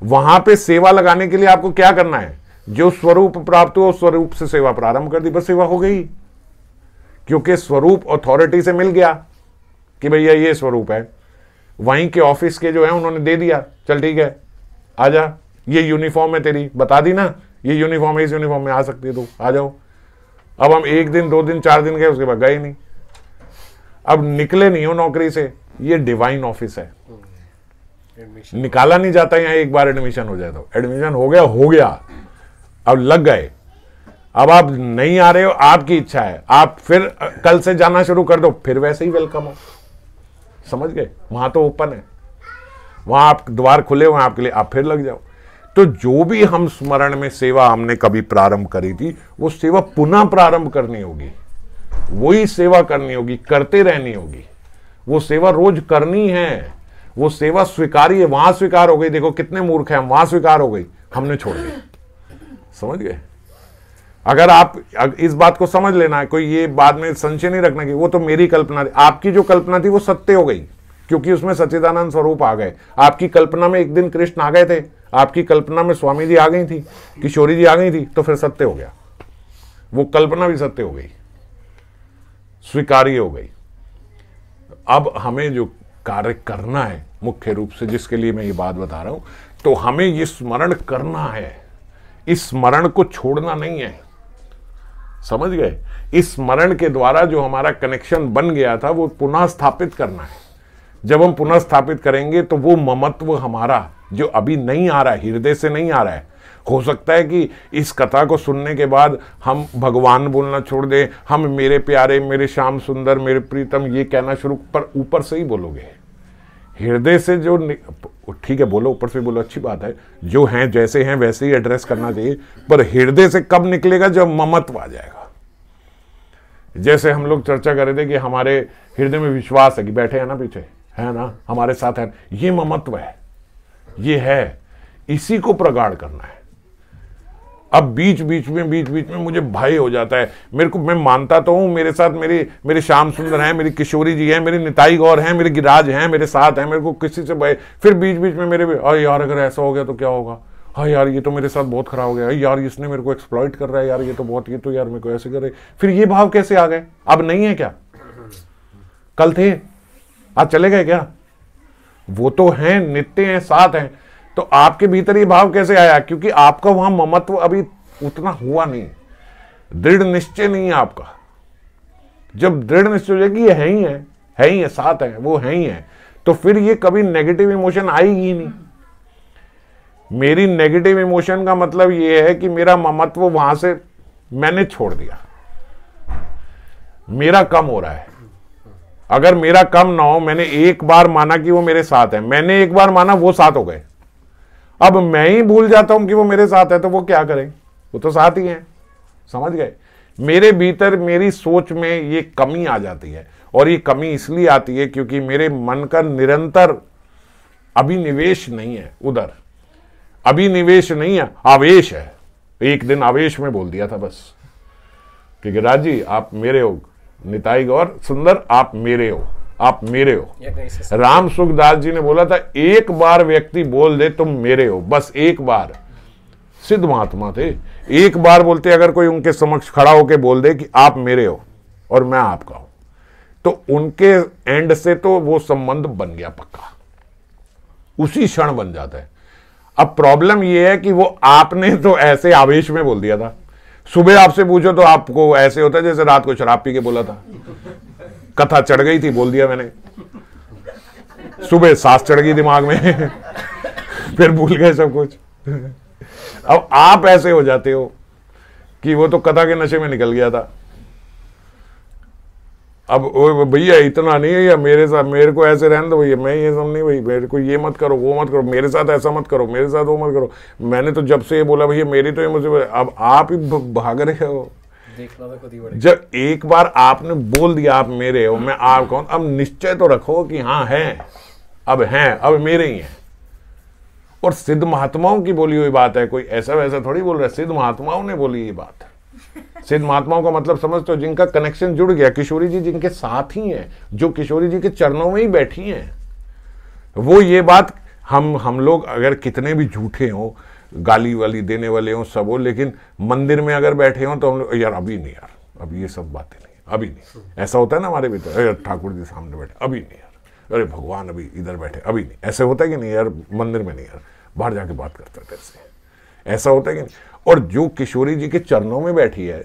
वहां पे सेवा लगाने के लिए आपको क्या करना है, जो स्वरूप प्राप्त हो उस स्वरूप से सेवा प्रारंभ कर दी, बस सेवा हो गई। क्योंकि स्वरूप अथॉरिटी से मिल गया कि भैया ये स्वरूप है, वहीं के ऑफिस के जो है उन्होंने दे दिया, चल ठीक है आजा, ये यूनिफॉर्म है तेरी, बता दी ना ये यूनिफॉर्म है, इस यूनिफॉर्म में आ सकती है तू, आ जाओ। अब हम 1 दिन 2 दिन 4 दिन गए, उसके बाद गए नहीं, अब निकले नहीं हो नौकरी से। ये डिवाइन ऑफिस है, निकाला नहीं जाता। यहाँ एक बार एडमिशन हो जाए तो एडमिशन हो गया, अब लग गए। अब आप नहीं आ रहे हो, आपकी इच्छा है, आप फिर कल से जाना शुरू कर दो, फिर वैसे ही वेलकम हो। समझ गए? वहां तो ओपन है, वहां आप द्वार खुले हुए हैं आपके लिए, आप फिर लग जाओ। तो जो भी हम स्मरण में सेवा हमने कभी प्रारंभ करी थी, वो सेवा पुनः प्रारंभ करनी होगी, वही सेवा करनी होगी, करते रहनी होगी। वो सेवा रोज करनी है, वो सेवा स्वीकारी है। वहां स्वीकार हो गई, देखो कितने मूर्ख हैं हम, वहां स्वीकार हो गई, हमने छोड़ दी। समझ गए? अगर आप इस बात को समझ लेना है, कोई ये बाद में संशय नहीं रखना कि वो तो मेरी कल्पना थी। आपकी जो कल्पना थी वो सत्य हो गई, क्योंकि उसमें सच्चिदानंद स्वरूप आ गए। आपकी कल्पना में एक दिन कृष्ण आ गए थे, आपकी कल्पना में स्वामी जी आ गई थी, किशोरी जी आ गई थी, तो फिर सत्य हो गया, वो कल्पना भी सत्य हो गई, स्वीकार्य हो गई। अब हमें जो कार्य करना है मुख्य रूप से, जिसके लिए मैं ये बात बता रहा हूं, तो हमें ये स्मरण करना है, इस स्मरण को छोड़ना नहीं है। समझ गए? इस स्मरण के द्वारा जो हमारा कनेक्शन बन गया था वो पुनः स्थापित करना है। जब हम पुनः स्थापित करेंगे तो वो ममत्व हमारा जो अभी नहीं आ रहा है, हृदय से नहीं आ रहा है, हो सकता है कि इस कथा को सुनने के बाद हम भगवान बोलना छोड़ दें, हम मेरे प्यारे, मेरे श्याम सुंदर, मेरे प्रीतम ये कहना शुरू, पर ऊपर से ही बोलोगे, हृदय से जो, ठीक है बोलो, ऊपर से बोलो, अच्छी बात है, जो हैं जैसे हैं वैसे ही एड्रेस करना चाहिए, पर हृदय से कब निकलेगा? जब ममत्व आ जाएगा। जैसे हम लोग चर्चा कर रहे थे कि हमारे हृदय में विश्वास है, कि बैठे हैं ना पीछे, है ना, हमारे साथ है, ये ममत्व है, ये है, इसी को प्रगाढ़ करना है। अब बीच बीच में मुझे भय हो जाता है। मेरे को, मैं मानता तो हूं मेरे साथ मेरे श्याम सुंदर हैं, मेरी किशोरी जी हैं, मेरी निताई गौर हैं, मेरे गिरिराज हैं, मेरे साथ हैं, मेरे को किसी से भय। फिर बीच बीच में मेरे अरे यार अगर ऐसा हो गया तो क्या होगा, हाँ यार ये तो मेरे साथ बहुत खराब हो गया, यार इसने मेरे को एक्सप्लॉइट कर रहा है, यार ये तो यार मेरे को ऐसे करे। फिर ये भाव कैसे आ गए? अब नहीं है क्या? कल थे, आज चले गए क्या? वो तो हैं, नित्य हैं, साथ हैं। तो आपके भीतर ये भाव कैसे आया? क्योंकि आपका वहां ममत्व अभी उतना हुआ नहीं, दृढ़ निश्चय नहीं है आपका। जब दृढ़ निश्चय हो जाएगी ये है ही है, साथ है, वो है ही है, तो फिर ये कभी नेगेटिव इमोशन आएगी ही नहीं। मेरी नेगेटिव इमोशन का मतलब ये है कि मेरा ममत्व वहां से मैंने छोड़ दिया, मेरा कम हो रहा है। अगर मेरा कम ना हो, मैंने एक बार माना कि वो मेरे साथ है, मैंने एक बार माना वो साथ हो गए, अब मैं ही भूल जाता हूं कि वो मेरे साथ है, तो वो क्या करें? वो तो साथ ही हैं। समझ गए? मेरे भीतर मेरी सोच में ये कमी आ जाती है, और ये कमी इसलिए आती है क्योंकि मेरे मन का निरंतर अभिनिवेश नहीं है उधर। अभिनिवेश नहीं है, आवेश है। एक दिन आवेश में बोल दिया था बस कि गिरिराज जी आप मेरे हो, निताई गौर सुंदर आप मेरे हो, आप मेरे हो। राम सुखदास जी ने बोला था एक बार व्यक्ति बोल दे तुम मेरे हो, बस एक बार। सिद्ध महात्मा थे, एक बार बोलते अगर कोई उनके समक्ष खड़ा होके बोल दे कि आप मेरे हो और मैं आपका हूं, तो उनके एंड से तो वो संबंध बन गया पक्का, उसी क्षण बन जाता है। अब प्रॉब्लम ये है कि वो आपने तो ऐसे आवेश में बोल दिया था। सुबह आपसे पूछो तो आपको ऐसे होता है जैसे रात को शराब पी के बोला था, कथा चढ़ गई थी, बोल दिया मैंने, सुबह सांस चढ़ गई दिमाग में फिर भूल गए सब कुछ। अब आप ऐसे हो जाते हो कि वो तो कथा के नशे में निकल गया था। अब भैया इतना नहीं है, या मेरे साथ मेरे को ऐसे रहने दो भैया, मैं ये सब नहीं भाई, मेरे को ये मत करो, वो मत करो, मेरे साथ ऐसा मत करो, मेरे साथ वो मत करो। मैंने तो जब से ये बोला भैया मेरी तो ये मुझे, अब आप ही भाग रहे हो। देखना तो खुद ही पड़ेगा। जब एक बार आपने बोल दिया आप मेरे हो, मैं आपका हूं, अब निश्चय तो रखो कि हाँ है, अब मेरे ही हैं। और सिद्ध महात्माओं की बोली हुई बात है, कोई ऐसा वैसा थोड़ी बोल रहा है, सिद्ध महात्माओं ने बोली ये बात। सिद्ध महात्माओं का मतलब समझते हो, जिनका कनेक्शन जुड़ गया। किशोरी जी जिनके साथ ही हैं, जो किशोरी जी के चरणों में ही बैठी हैं, वो ये बात हम लोग अगर कितने भी झूठे हों, गाली वाली देने वाले हों, सब हो, लेकिन मंदिर में अगर बैठे हों तो हम लोग यार अभी नहीं, यार अब ये सब बातें नहीं, अभी नहीं। ऐसा होता है ना हमारे भीतर, अरे ठाकुर जी सामने बैठे अभी नहीं यार, अरे भगवान अभी इधर बैठे अभी नहीं। ऐसे होता है कि नहीं यार, मंदिर में नहीं यार, बाहर जाके बात करता है तेरे से, ऐसा होता है कि नहीं। और जो किशोरी जी के चरणों में बैठी है,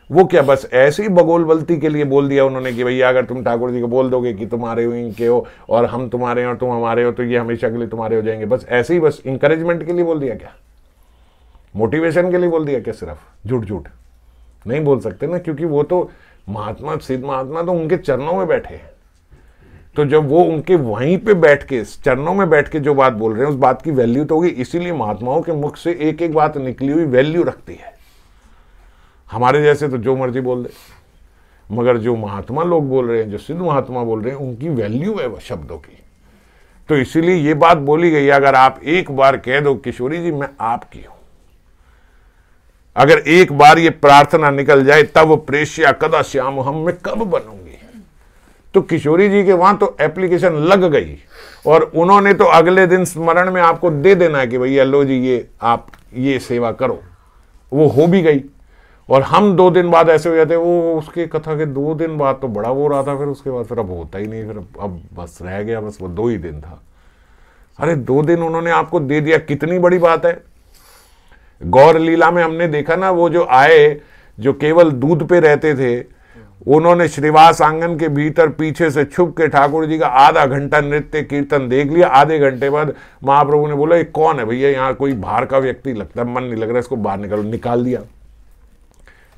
वो क्या बस ऐसे ही बगोलबलती के लिए बोल दिया उन्होंने कि भैया अगर तुम ठाकुर जी को बोल दोगे कि तुम्हारे हो, इनके हो, और हम तुम्हारे हैं और तुम हमारे हो, तो ये हमेशा के लिए तुम्हारे हो जाएंगे। बस ऐसे ही, बस इंकरेजमेंट के लिए बोल दिया क्या? मोटिवेशन के लिए बोल दिया क्या? सिर्फ झूठ झूठ नहीं बोल सकते ना, क्योंकि वो तो महात्मा, सिद्ध महात्मा तो उनके चरणों में बैठे हैं। तो जब वो उनके वहीं पे बैठ के, चरणों में बैठ के जो बात बोल रहे हैं, उस बात की वैल्यू तो होगी। इसीलिए महात्माओं के मुख से एक एक बात निकली हुई वैल्यू रखती है। हमारे जैसे तो जो मर्जी बोल दे, मगर जो महात्मा लोग बोल रहे हैं, जो सिद्ध महात्मा बोल रहे हैं, उनकी वैल्यू है वो शब्दों की। तो इसीलिए ये बात बोली गई, अगर आप एक बार कह दो किशोरी जी मैं आपकी हूं, अगर एक बार ये प्रार्थना निकल जाए, तब प्रेष्या कदा श्याम हम मैं कब बनूंगी, तो किशोरी जी के वहां तो एप्लीकेशन लग गई। और उन्होंने तो अगले दिन स्मरण में आपको दे देना है कि भैया लो जी ये आप ये सेवा करो, वो हो भी गई। और हम 2 दिन बाद ऐसे हो जाते, वो उसके कथा के 2 दिन बाद तो बड़ा वो रहा था, फिर उसके बाद फिर अब होता ही नहीं, फिर अब बस रह गया, बस वो 2 ही दिन था। अरे 2 दिन उन्होंने आपको दे दिया, कितनी बड़ी बात है। गौर लीला में हमने देखा ना, वो जो आए, जो केवल दूध पे रहते थे, उन्होंने श्रीवास आंगन के भीतर पीछे से छुप के ठाकुर जी का आधा घंटा नृत्य कीर्तन देख लिया। आधे घंटे बाद महाप्रभु ने बोला ये कौन है भैया, यहाँ कोई बाहर का व्यक्ति लगता है, मन नहीं लग रहा, इसको बाहर निकालो। निकाल दिया।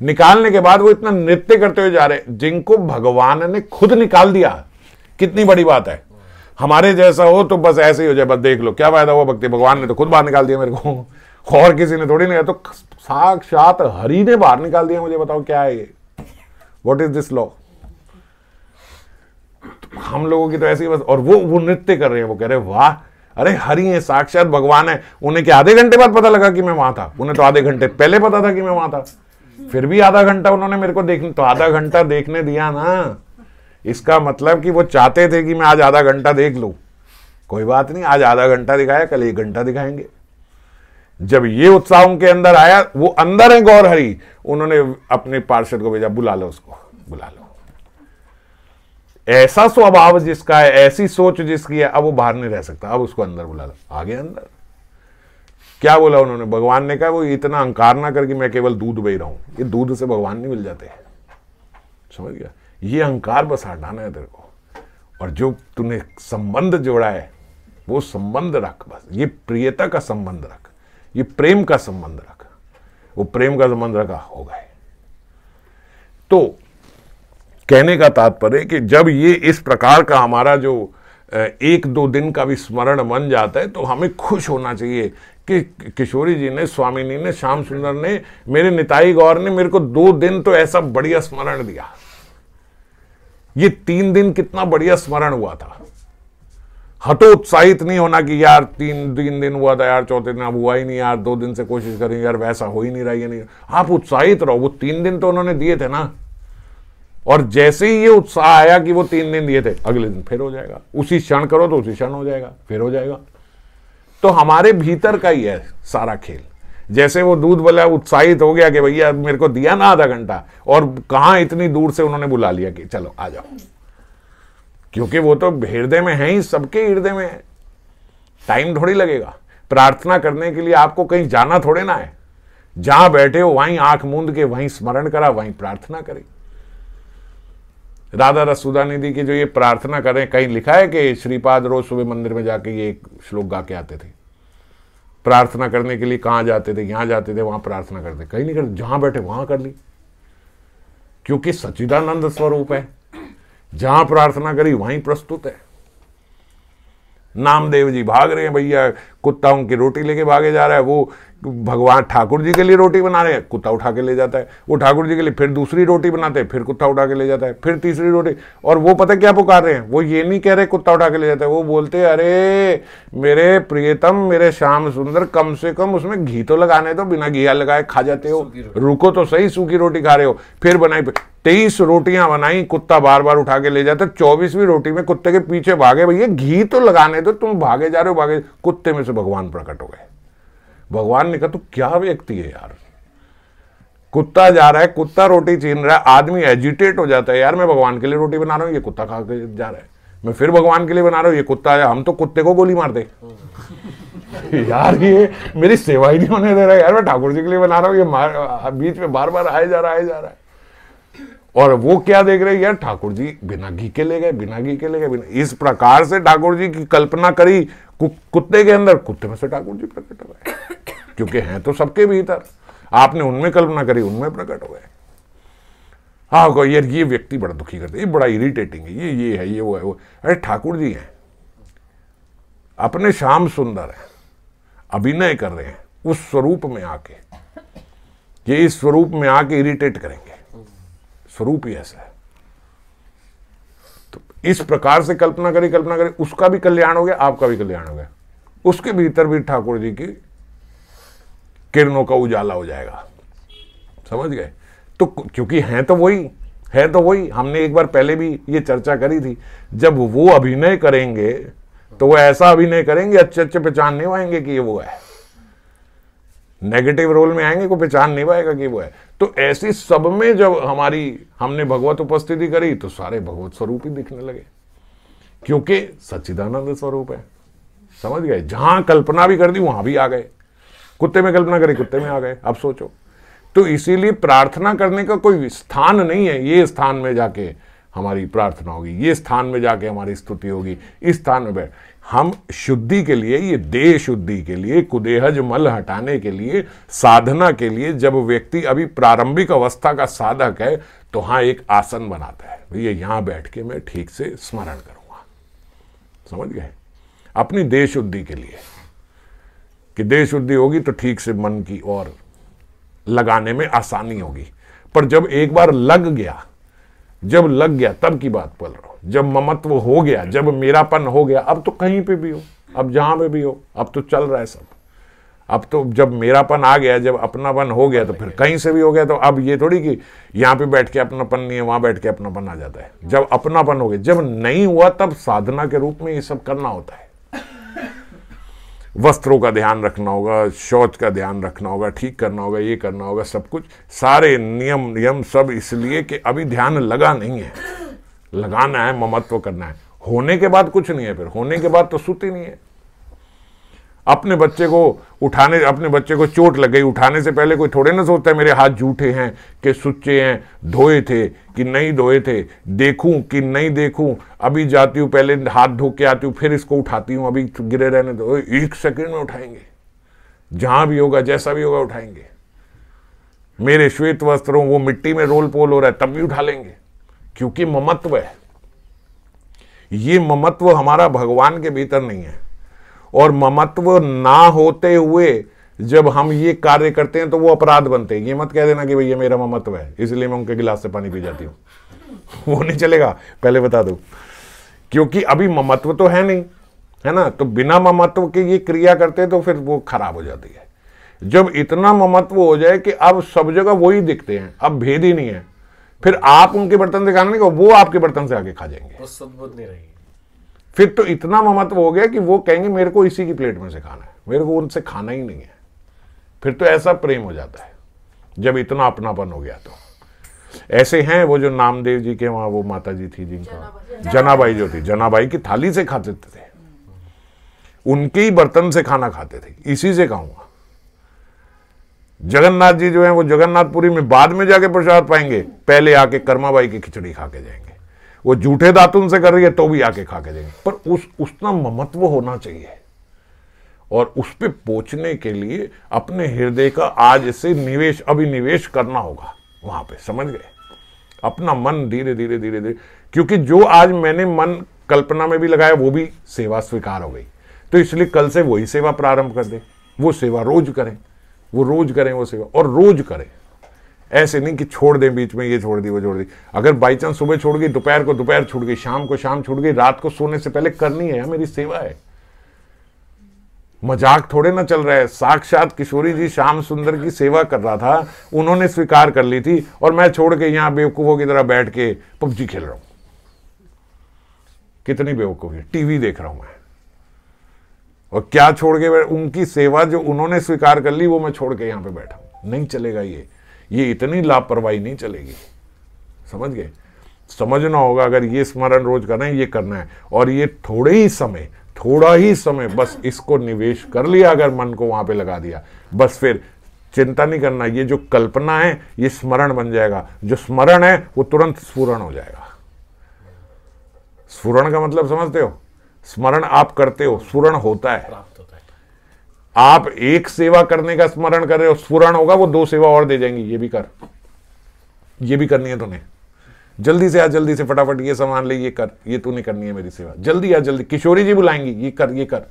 निकालने के बाद वो इतना नृत्य करते हुए जा रहे, जिनको भगवान ने खुद निकाल दिया। कितनी बड़ी बात है। हमारे जैसा हो तो बस ऐसे ही हो जाए, बस देख लो क्या फायदा हुआ भक्ति, भगवान ने तो खुद बाहर निकाल दिया मेरे को, और किसी ने थोड़ी नहीं, तो साक्षात हरि ने बाहर निकाल दिया मुझे। बताओ क्या है ये, व्हाट इज दिस लॉ। हम लोगों की तो ऐसी बस, और वो नृत्य कर रहे हैं, वो कह रहे हैं वाह, अरे हरि है, साक्षात भगवान है। उन्हें क्या आधे घंटे बाद पता लगा कि मैं वहां था? उन्हें तो आधे घंटे पहले पता था कि मैं वहां था, फिर भी आधा घंटा उन्होंने मेरे को देखने, तो आधा घंटा देखने दिया ना। इसका मतलब कि वो चाहते थे कि मैं आज आधा घंटा देख लूं। कोई बात नहीं, आज आधा घंटा दिखाया, कल 1 घंटा दिखाएंगे। जब ये उत्साह उनके अंदर आया, वो अंदर है गौर हरि, उन्होंने अपने पार्षद को भेजा, बुला लो उसको, बुला लो। ऐसा स्वभाव जिसका है, ऐसी सोच जिसकी है, अब वो बाहर नहीं रह सकता, अब उसको अंदर बुला लो। आगे अंदर क्या बोला उन्होंने? भगवान ने कहा वो इतना अहंकार ना करके मैं केवल दूध बह रहा हूं, ये दूध से भगवान नहीं मिल जाते। समझ गया? ये अहंकार बस हटाना है तेरे को, और जो तूने संबंध जोड़ा है वो संबंध रख, बस ये प्रियता का संबंध रख, ये प्रेम का संबंध रख। वो प्रेम का संबंध रखा, हो गए। तो कहने का तात्पर्य कि जब ये इस प्रकार का हमारा जो 1-2 दिन का भी स्मरण बन जाता है, तो हमें खुश होना चाहिए कि किशोरी जी ने, स्वामिनी ने, श्याम सुंदर ने, मेरे निताई गौर ने मेरे को 2 दिन तो ऐसा बढ़िया स्मरण दिया। ये 3 दिन कितना बढ़िया स्मरण हुआ था। हतोत्साहित नहीं होना कि यार 3 दिन हुआ था यार, चौथे दिन अब हुआ ही नहीं यार, 2 दिन से कोशिश करेंगे यार, वैसा हो ही नहीं रहा, ये नहीं। आप उत्साहित रहो, वो 3 दिन तो उन्होंने दिए थे ना, और जैसे ही ये उत्साह आया कि वो 3 दिन दिए थे, अगले दिन फिर हो जाएगा। उसी क्षण करो तो उसी क्षण हो जाएगा, फिर हो जाएगा। तो हमारे भीतर का ही है सारा खेल। जैसे वो दूध वाला उत्साहित हो गया कि भैया मेरे को दिया ना आधा घंटा, और कहां इतनी दूर से उन्होंने बुला लिया कि चलो आ जाओ, क्योंकि वो तो हृदय में है ही, सबके हृदय में है। टाइम थोड़ी लगेगा प्रार्थना करने के लिए, आपको कहीं जाना थोड़े ना है। जहां बैठे हो वहीं आंख मूंद के वहीं स्मरण करा, वहीं प्रार्थना करी। राधा रसूदा निधि की जो ये प्रार्थना करें, कहीं लिखा है कि श्रीपाद रोज सुबह मंदिर में जाके ये श्लोक गा के आते थे? प्रार्थना करने के लिए कहां जाते थे? यहां जाते थे, वहां प्रार्थना करते? कहीं नहीं करते, जहां बैठे वहां कर ली, क्योंकि सच्चिदानंद स्वरूप है। जहां प्रार्थना करी वहीं प्रस्तुत है। नामदेव जी भाग रहे हैं भैया, कुत्ता उनकी रोटी लेके भागे जा रहा है, वो भगवान ठाकुर जी के लिए रोटी बना रहे हैं, कुत्ता उठा के ले जाता है। वो ठाकुर जी के लिए फिर दूसरी रोटी बनाते हैं, फिर कुत्ता उठा के ले जाता है, फिर तीसरी रोटी। और वो पता क्या पुकार रहे हैं? वो ये नहीं कह रहे कुत्ता उठा के ले जाता है, वो बोलते अरे मेरे प्रियतम, मेरे श्याम सुंदर, कम से कम उसमें घी तो लगाने दो, बिना घी लगाए खा जाते हो, रुको तो सही, सूखी रोटी खा रहे हो। फिर बनाई 23 रोटियां बनाई, कुत्ता बार बार उठा के ले जाता। 24वीं रोटी में कुत्ते के पीछे भागे, भैया घी तो लगाने दो, तुम भागे जा रहे हो, भागे। कुत्ते में से भगवान प्रकट हो गए। भगवान ने कहा तू क्या व्यक्ति है यार, कुत्ता जा रहा है, कुत्ता रोटी छीन रहा है, आदमी एजिटेट हो जाता है, यार मैं भगवान के लिए रोटी बना रहा हूं, ये कुत्ता खा के जा रहा है, मैं फिर भगवान के लिए बना रहा हूं, ये कुत्ता है, हम तो कुत्ते को गोली मार दे। यार ये मेरी सेवा ही नहीं होने दे रहा है, यार मैं ठाकुर जी के लिए बना रहा हूं, ये बीच में बार बार आए जा रहा है। और वो क्या देख रहे हैं? यार ठाकुर जी बिना घी के ले गए, बिना घी के ले गए। इस प्रकार से ठाकुर जी की कल्पना करी कुत्ते के अंदर, कुत्ते में से ठाकुर जी प्रकट हो गए, क्योंकि हैं तो सबके भीतर। आपने उनमें कल्पना करी, उनमें प्रकट हो गए। हाँ यार ये व्यक्ति बड़ा दुखी करते, ये बड़ा इरिटेटिंग है, ये है, ये वो है, वो। अरे ठाकुर जी हैं, अपने श्याम सुंदर है, अभिनय कर रहे हैं उस स्वरूप में आके, ये इस स्वरूप में आके इरिटेट करेंगे, स्वरूप ही ऐसा है। तो इस प्रकार से कल्पना करी, उसका भी कल्याण हो गया, आपका भी कल्याण हो गया। उसके भीतर भी ठाकुर जी की किरणों का उजाला हो जाएगा। समझ गए? तो क्योंकि हैं तो वही, हमने एक बार पहले भी ये चर्चा करी थी। जब वो अभिनय करेंगे तो वो ऐसा अभिनय करेंगे, अच्छे पहचान नहीं पाएंगे कि ये वो है। नेगेटिव रोल में आएंगे, कोई पहचान नहीं पाएगा कि वो है। तो ऐसी सब में जब हमने भगवत उपस्थिति करी, तो सारे भगवत स्वरूप ही दिखने लगे, क्योंकि सच्चिदानंद स्वरूप है। समझ गए? जहां कल्पना भी कर दी वहां भी आ गए, कुत्ते में कल्पना करी, कुत्ते में आ गए। अब सोचो, तो इसीलिए प्रार्थना करने का कोई स्थान नहीं है, ये स्थान में जाके हमारी प्रार्थना होगी, ये स्थान में जाके हमारी स्तुति होगी, इस स्थान में बैठ। हम शुद्धि के लिए, ये देह शुद्धि के लिए, कुदेहज मल हटाने के लिए, साधना के लिए, जब व्यक्ति अभी प्रारंभिक अवस्था का साधक है, तो हाँ एक आसन बनाता है, भैया यहां बैठ के मैं ठीक से स्मरण करूंगा। समझ गए? अपनी देह शुद्धि के लिए, कि देह शुद्धि होगी तो ठीक से मन की और लगाने में आसानी होगी। पर जब एक बार लग गया, तब की बात बोल रहा हूं। जब ममत्व हो गया, जब मेरापन हो गया, अब तो कहीं पे भी हो, अब जहां पे भी हो, अब तो चल रहा है सब। अब तो जब मेरापन आ गया, जब अपनापन हो गया, तो फिर कहीं से भी हो गया। तो अब ये थोड़ी कि यहाँ पे बैठ के अपनापन नहीं है, वहां बैठ के अपनापन आ जाता है। जब अपनापन हो गया, जब नहीं हुआ, तब साधना के रूप में ये सब करना होता है। वस्त्रों का ध्यान रखना होगा, शौच का ध्यान रखना होगा, ठीक करना होगा, ये करना होगा, सब कुछ, सारे नियम सब इसलिए कि अभी ध्यान लगा नहीं है। लगाना है, ममत्व करना है। होने के बाद कुछ नहीं है, फिर होने के बाद तो सुत ही नहीं है। अपने बच्चे को चोट लग गई, उठाने से पहले कोई थोड़े ना सोचता है मेरे हाथ जूठे हैं कि सुच्चे हैं, धोए थे कि नहीं धोए थे, देखूं कि नहीं देखूं, अभी जाती हूं पहले हाथ धो के आती हूं, फिर इसको उठाती हूं, अभी गिरे रहने दो। 1 सेकंड में उठाएंगे, जहां भी होगा, जैसा भी होगा, उठाएंगे। मेरे श्वेत वस्त्रों, वो मिट्टी में रोल पोल हो रहा है, तब भी उठा लेंगे, क्योंकि ममत्व है। ये ममत्व हमारा भगवान के भीतर नहीं है। और ममत्व ना होते हुए जब हम ये कार्य करते हैं तो वो अपराध बनते हैं। ये मत कह देना कि भैया मेरा ममत्व है इसलिए मैं उनके गिलास से पानी पी जाती हूँ, वो नहीं चलेगा, पहले बता दो। क्योंकि अभी ममत्व तो है नहीं, है ना। तो बिना ममत्व के ये क्रिया करते तो फिर वो खराब हो जाती है। जब इतना ममत्व हो जाए कि अब सब जगह वही दिखते हैं, अब भेद ही नहीं है, फिर आप उनके बर्तन से खाना नहीं, वो आपके बर्तन से आके खा जाएंगे, सद्बुद्धि नहीं रहेगी। फिर तो इतना ममत्व हो गया कि वो कहेंगे मेरे को इसी की प्लेट में से खाना है, मेरे को उनसे खाना ही नहीं है। फिर तो ऐसा प्रेम हो जाता है जब इतना अपनापन हो गया। तो ऐसे हैं वो जो नामदेव जी के वहां वो माता जी थी जिनका जनाबाई जो थी, जनाबाई की थाली से खाते थे, उनके ही बर्तन से खाना खाते थे, इसी से खाऊंगा। जगन्नाथ जी जो है वो जगन्नाथपुरी में बाद में जाके प्रसाद पाएंगे, पहले आके कर्माबाई की खिचड़ी खा के जाएंगे। वो जूठे दातुन से कर रही है तो भी आके खा के जाएंगे। पर उसका ममत्व होना चाहिए, और उस पे पहुंचने के लिए अपने हृदय का आज से निवेश, अभिनिवेश करना होगा वहां पे, समझ गए। अपना मन धीरे धीरे धीरे धीरे, क्योंकि जो आज मैंने मन कल्पना में भी लगाया वो भी सेवा स्वीकार हो गई, तो इसलिए कल से वही सेवा प्रारंभ कर दे। वो सेवा रोज करें, वो रोज करें वो सेवा, और रोज करें। ऐसे नहीं कि छोड़ दें बीच में, ये छोड़ दी वो छोड़ दी। अगर बाई चांस सुबह छोड़ गई, दोपहर को दोपहर छूट गई, शाम को शाम छूट गई, रात को सोने से पहले करनी है, मेरी सेवा है। मजाक थोड़े ना चल रहा है। साक्षात किशोरी जी श्याम सुंदर की सेवा कर रहा था, उन्होंने स्वीकार कर ली थी, और मैं छोड़ के यहां बेवकूफों की तरह बैठ के पबजी खेल रहा हूं। कितनी बेवकूफी, टीवी देख रहा हूं मैं, और क्या छोड़ के उनकी सेवा जो उन्होंने स्वीकार कर ली वो मैं छोड़ के यहां पे बैठा हूं। नहीं चलेगा ये इतनी लापरवाही नहीं चलेगी, समझ गए। समझना होगा, अगर ये स्मरण रोज करना है, ये करना है, और ये थोड़ा ही समय बस इसको निवेश कर लिया, अगर मन को वहां पे लगा दिया, बस फिर चिंता नहीं करना। ये जो कल्पना है ये स्मरण बन जाएगा, जो स्मरण है वो तुरंत स्फुरण हो जाएगा। स्फुरण का मतलब समझते हो? स्मरण आप करते हो, स्फुरण होता है। आप एक सेवा करने का स्मरण कर रहे हो, स्फुरण होगा, वो 2 सेवा और दे जाएंगी, ये भी कर, ये भी करनी है तूने, जल्दी से आ, जल्दी से फटाफट ये सामान ले, ये कर, ये तूने करनी है मेरी सेवा, जल्दी आ जल्दी। किशोरी जी बुलाएंगी, ये कर ये कर।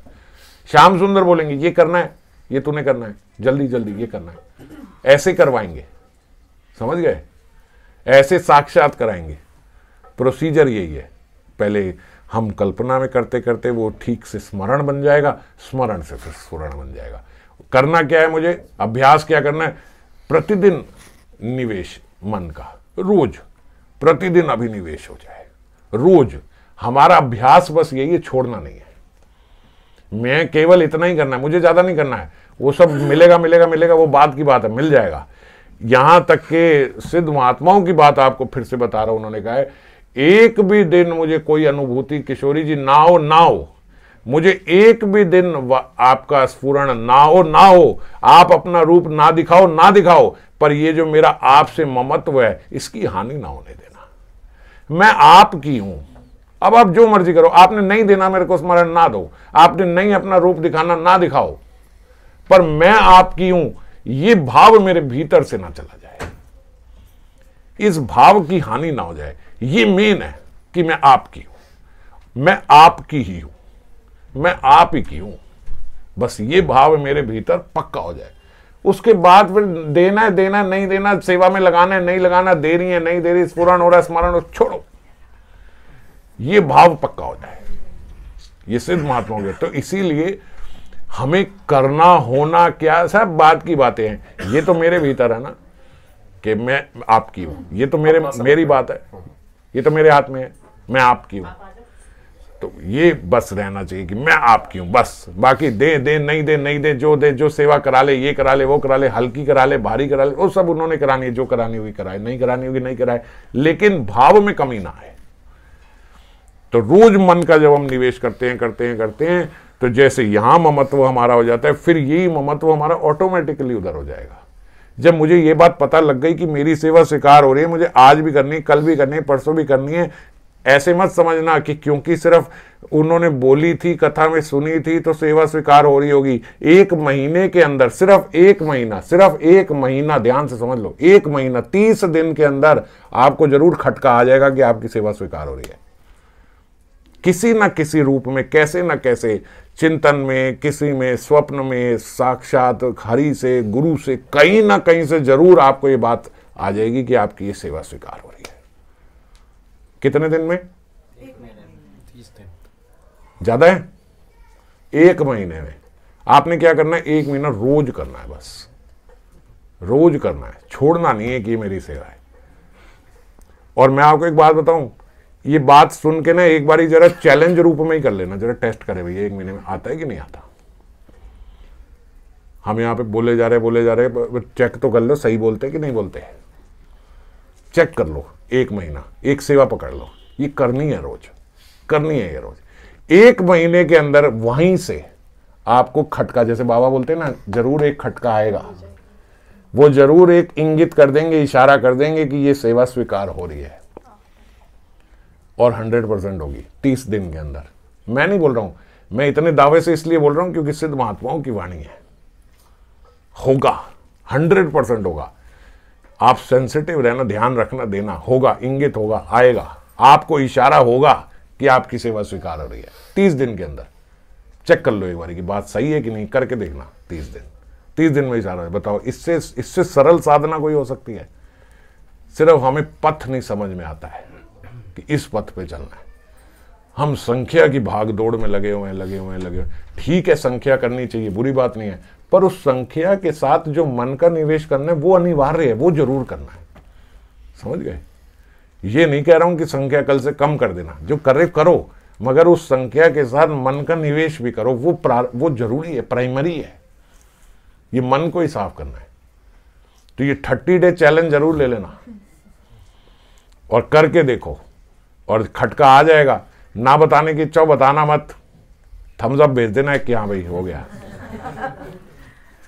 श्याम सुंदर बोलेंगे ये करना है, ये तूने करना है, जल्दी जल्दी ये करना है। ऐसे करवाएंगे, समझ गए, ऐसे साक्षात कराएंगे। प्रोसीजर यही है। पहले हम कल्पना में करते करते वो ठीक से स्मरण बन जाएगा, स्मरण से फिर स्फुरण बन जाएगा। करना क्या है मुझे, अभ्यास क्या करना है, प्रतिदिन निवेश मन का, रोज प्रतिदिन अभिनिवेश हो जाए, रोज। हमारा अभ्यास बस यही है, छोड़ना नहीं है। मैं केवल इतना ही करना है, मुझे ज्यादा नहीं करना है। वो सब मिलेगा मिलेगा मिलेगा, वो बात की बात है, मिल जाएगा। यहां तक के सिद्ध महात्माओं की बात आपको फिर से बता रहा हूं, उन्होंने कहा है एक भी दिन मुझे कोई अनुभूति किशोरी जी ना हो, मुझे एक भी दिन आपका स्फुरण ना हो, आप अपना रूप ना दिखाओ, पर ये जो मेरा आपसे ममत्व है इसकी हानि ना होने देना। मैं आपकी हूं, अब आप जो मर्जी करो, आपने नहीं देना मेरे को स्मरण ना दो, आपने नहीं अपना रूप दिखाना ना दिखाओ, पर मैं आपकी हूं, ये भाव मेरे भीतर से ना चला जाए, इस भाव की हानि ना हो जाए। ये मेन है कि मैं आपकी हूं, मैं आपकी ही हूं, मैं आप ही की हूं, बस ये भाव मेरे भीतर पक्का हो जाए। उसके बाद फिर देना है नहीं देना, सेवा में लगाना है नहीं लगाना, दे रही है नहीं दे रही, स्फुरण हो रहा है स्मरण हो, छोड़ो। ये भाव पक्का हो जाए, ये सिद्ध महात्मा हो गया। तो इसीलिए हमें करना होना क्या, सब बात की बातें हैं। ये तो मेरे भीतर है ना कि मैं आपकी हूं, ये तो मेरी बात है, ये तो मेरे हाथ में है, मैं आपकी हूं। तो ये बस रहना चाहिए कि मैं आपकी हूं बस। बाकी दे नहीं दे, जो सेवा करा ले, ये करा ले, वो करा ले, हल्की करा ले, भारी करा ले, वो सब उन्होंने करानी है, जो करानी हुई कराए, नहीं करानी होगी नहीं कराए, लेकिन भाव में कमी ना आए। तो रोज मन का जब हम निवेश करते हैं तो जैसे यहां ममत्व हमारा हो जाता है, फिर यही ममत्व हमारा ऑटोमेटिकली उधर हो जाएगा। जब मुझे ये बात पता लग गई कि मेरी सेवा स्वीकार हो रही है, मुझे आज भी करनी है, कल भी करनी है, परसों भी करनी है, ऐसे मत समझना कि क्योंकि सिर्फ उन्होंने बोली थी, कथा में सुनी थी तो सेवा स्वीकार हो रही होगी। 1 महीने के अंदर, सिर्फ एक महीना ध्यान से समझ लो, 1 महीना 30 दिन के अंदर आपको जरूर खटका आ जाएगा कि आपकी सेवा स्वीकार हो रही है, किसी ना किसी रूप में, कैसे ना कैसे, चिंतन में, किसी में, स्वप्न में, साक्षात हरि से, गुरु से, कहीं ना कहीं से जरूर आपको ये बात आ जाएगी कि आपकी ये सेवा स्वीकार हो रही है। कितने दिन में? 30 दिन ज्यादा है? 1 महीने में आपने क्या करना है? 1 महीना रोज करना है, बस रोज करना है, छोड़ना नहीं है कि ये मेरी सेवा है। और मैं आपको एक बात बताऊं, ये बात सुन के ना एक बारी जरा चैलेंज रूप में ही कर लेना, जरा टेस्ट करे भैया 1 महीने में आता है कि नहीं आता। हम यहाँ पे बोले जा रहे, चेक तो कर लो सही बोलते हैं कि नहीं बोलते, चेक कर लो। 1 महीना एक सेवा पकड़ लो, ये करनी है रोज, करनी है ये रोज। 1 महीने के अंदर वहीं से आपको खटका, जैसे बाबा बोलते हैं ना, जरूर एक खटका आएगा, वो जरूर एक इंगित कर देंगे, इशारा कर देंगे कि ये सेवा स्वीकार हो रही है, और 100% होगी 30 दिन के अंदर। मैं नहीं बोल रहा हूं, मैं इतने दावे से इसलिए बोल रहा हूं क्योंकि सिद्ध महात्माओं की वाणी है, होगा 100% होगा। आप सेंसिटिव रहना, ध्यान रखना, देना, होगा, इंगित होगा, आएगा, आपको इशारा होगा कि आपकी सेवा स्वीकार हो रही है 30 दिन के अंदर। चेक कर लो एक बार की बात सही है कि नहीं, करके देखना। 30 दिन में इशारा है। बताओ इससे सरल साधना कोई हो सकती है? सिर्फ हमें पथ नहीं समझ में आता है कि इस पथ पे चलना है। हम संख्या की भाग दौड़ में लगे हुए हैं। ठीक है, संख्या करनी चाहिए, बुरी बात नहीं है, पर उस संख्या के साथ जो मन का निवेश करना है वो अनिवार्य है, वो जरूर करना है। समझ गए? ये नहीं कह रहा हूं कि संख्या कल से कम कर देना, जो करे करो, मगर उस संख्या के साथ मन का निवेश भी करो, वो जरूरी है, प्राइमरी है। ये मन को ही साफ करना है। तो ये 30 डे चैलेंज जरूर ले लेना और करके देखो, और खटका आ जाएगा। ना बताने की इच्छा, बताना मत, थम्स अप भेज देना है कि हाँ भाई हो गया,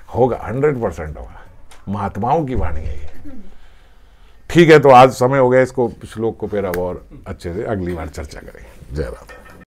होगा, 100% होगा। महात्माओं की वाणी है ये। ठीक है, तो आज समय हो गया, इसको श्लोक को फिर अब और अच्छे से अगली बार चर्चा करेंगे। जय राधा।